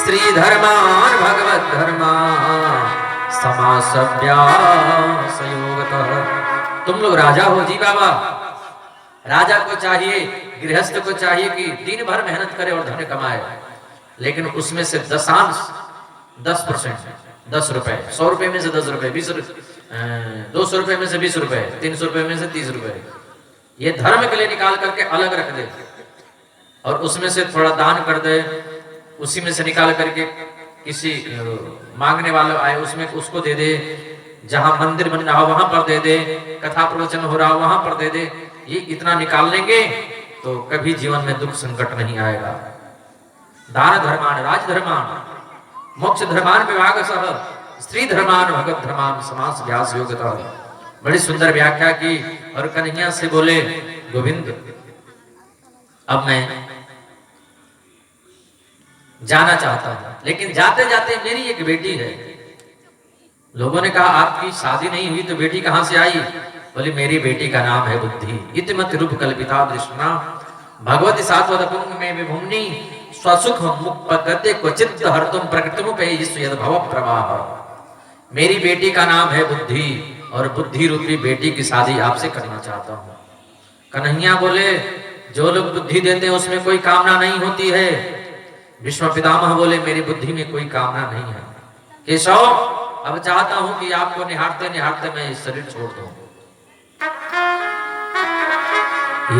स्त्री धर्मान भगवत धर्मान समासव्यास योगतः। तुम लोग राजा हो जी बाबा। राजा को चाहिए, गृहस्थ को चाहिए कि दिन भर मेहनत करे और धन कमाए, लेकिन उसमें से दशांश 10%, 10 रुपए, 100 रुपए में से 10 रुपए, 200 रुपए में से 20 रुपए, 300 रुपए में से 30 रुपए ये धर्म के लिए निकाल करके अलग रख दे और उसमें से थोड़ा दान कर दे। उसी में से निकाल करके किसी मांगने वाला आए उसमें उसको दे दे, जहां मंदिर बन रहा हो वहां पर दे दे, कथा प्रवचन हो रहा हो वहां पर दे दे। ये इतना निकाल लेंगे तो कभी जीवन में दुख संकट नहीं आएगा। दान धर्मान राज धर्मान मोक्ष धर्मान विभाग सह, स्त्री धर्मान भगवत धर्मान समास व्यास योग्यता। बड़ी सुंदर व्याख्या की। और कन्हैया से बोले गोविंद अब मैं जाना चाहता हूं, लेकिन जाते जाते मेरी एक बेटी है। लोगों ने कहा आपकी शादी नहीं हुई तो बेटी कहां से आई? बोले मेरी बेटी का नाम है बुद्धि। इतिमत रूप कल्पिता दृष्टना भगवती सात्वत पुंग में विभुम्नि स्वसुख मुक्पगते क्वचित हर्तुम प्रकृतिमुपैयिषु यद भव प्रवाह। मेरी बेटी का नाम है बुद्धि और बुद्धि रूपी बेटी की शादी आपसे करना चाहता हूं। कन्हैया बोले जो लोग बुद्धि देते हैं उसमें कोई कामना नहीं होती है। भीष्म पितामह बोले मेरी बुद्धि में कोई कामना नहीं है। केशव अब चाहता हूं कि आपको निहारते निहारते मैं इस शरीर छोड़ दूं।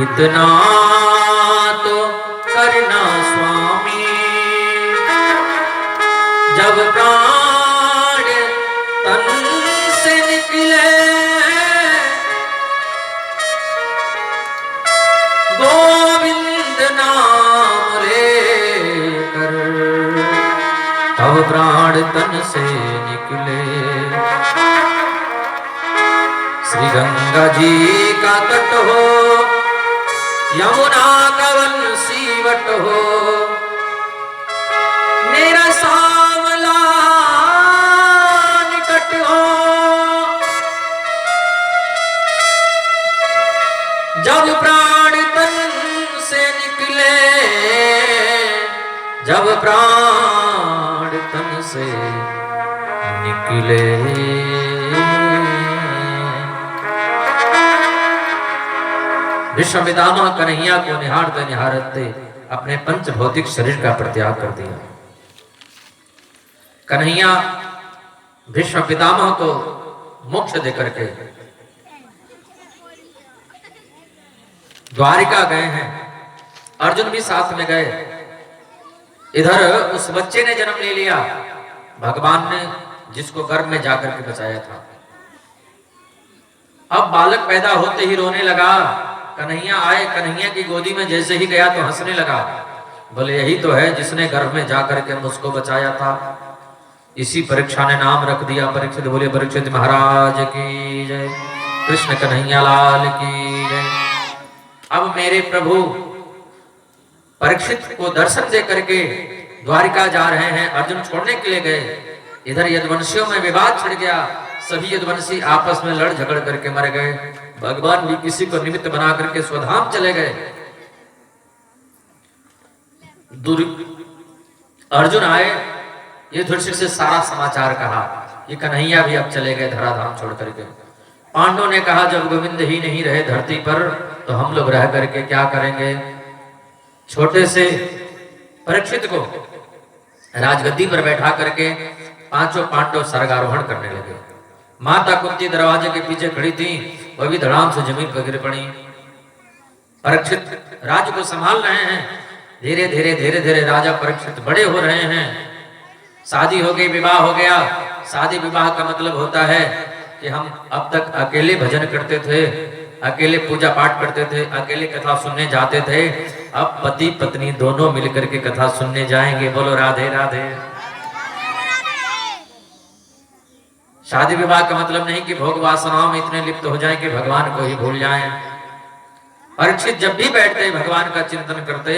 इतना तो करना स्वामी जब प्राण तन से निकले, गोविंद नाम लेकर तब प्राण तन से निकले। श्री गंगा जी का तट हो, यमुना का वन सीवट हो, मेरा सांवला निकट हो। जब प्राण तन से निकले, जब प्राण तन से निकले। भीष्म पितामह कन्हैया को निहारते निहारते अपने पंच भौतिक शरीर का परित्याग कर दिया। कन्हैया भीष्म पितामह को मोक्ष देकर के द्वारिका गए हैं। अर्जुन भी साथ में गए। इधर उस बच्चे ने जन्म ले लिया, भगवान ने जिसको गर्भ में जाकर के बचाया था। अब बालक पैदा होते ही रोने लगा। कन्हैया आए, कन्हैया की गोदी में जैसे ही गया तो हंसने लगा। बोले यही तो है जिसने गर्भ में जाकर के मुझको बचाया था। इसी परीक्षा ने नाम रख दिया परीक्षित। बोले परीक्षित महाराज की जय, कृष्ण कन्हैया लाल की जय। अब मेरे प्रभु परीक्षित को दर्शन दे करके द्वारिका जा रहे हैं। अर्जुन छोड़ने के लिए गए। इधर यदुवंशियों में विवाद छिड़ गया। सभी यदुवंशी आपस में लड़ झगड़ करके मर गए। भगवान भी किसी को निमित्त बना करके स्वधाम चले गए। अर्जुन आए, ये युधिष्ठिर से सारा समाचार कहा। ये कन्हैया भी अब चले गए धराधाम छोड़ करके। पांडवों ने कहा जब गोविंद ही नहीं रहे धरती पर तो हम लोग रह करके क्या करेंगे। छोटे से परीक्षित को राजगद्दी पर बैठा करके पांचों पांडव स्वर्गारोहण करने लगे। माता कुंती दरवाजे के पीछे खड़ी थी, वह भी धड़ाम से जमीन पर गिर पड़ी। परीक्षित राज्य को संभाल रहे हैं। धीरे धीरे धीरे धीरे राजा परीक्षित बड़े हो रहे हैं। शादी हो गई, विवाह हो गया। शादी विवाह का मतलब होता है कि हम अब तक अकेले भजन करते थे, अकेले पूजा पाठ करते थे, अकेले कथा सुनने जाते थे। अब पति पत्नी दोनों मिलकर के कथा सुनने जाएंगे। बोलो राधे राधे। शादी विवाह का मतलब नहीं कि भोग वासनाओं में इतने लिप्त हो जाएं कि भगवान को ही भूल जाएं। परीक्षित जब भी बैठते भगवान का चिंतन करते,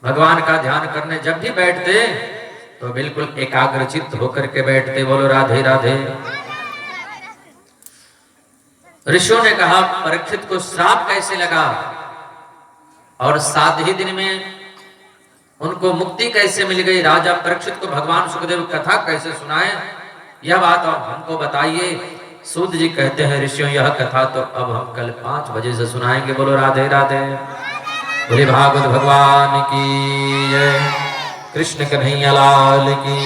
भगवान का ध्यान करने जब भी बैठते तो बिल्कुल एकाग्रचित्त होकर के बैठते। बोलो राधे राधे। ऋषियों ने कहा परीक्षित को श्राप कैसे लगा और 7 ही दिन में उनको मुक्ति कैसे मिल गई। राजा परीक्षित को भगवान सुखदेव कथा कैसे सुनाए, यह बात आप हमको बताइए। सूत जी कहते हैं ऋषियों यह कथा तो अब हम कल 5 बजे से सुनाएंगे। बोलो राधे राधे। बोले भागवत भगवान की जय, कृष्ण कन्हैया लाल की।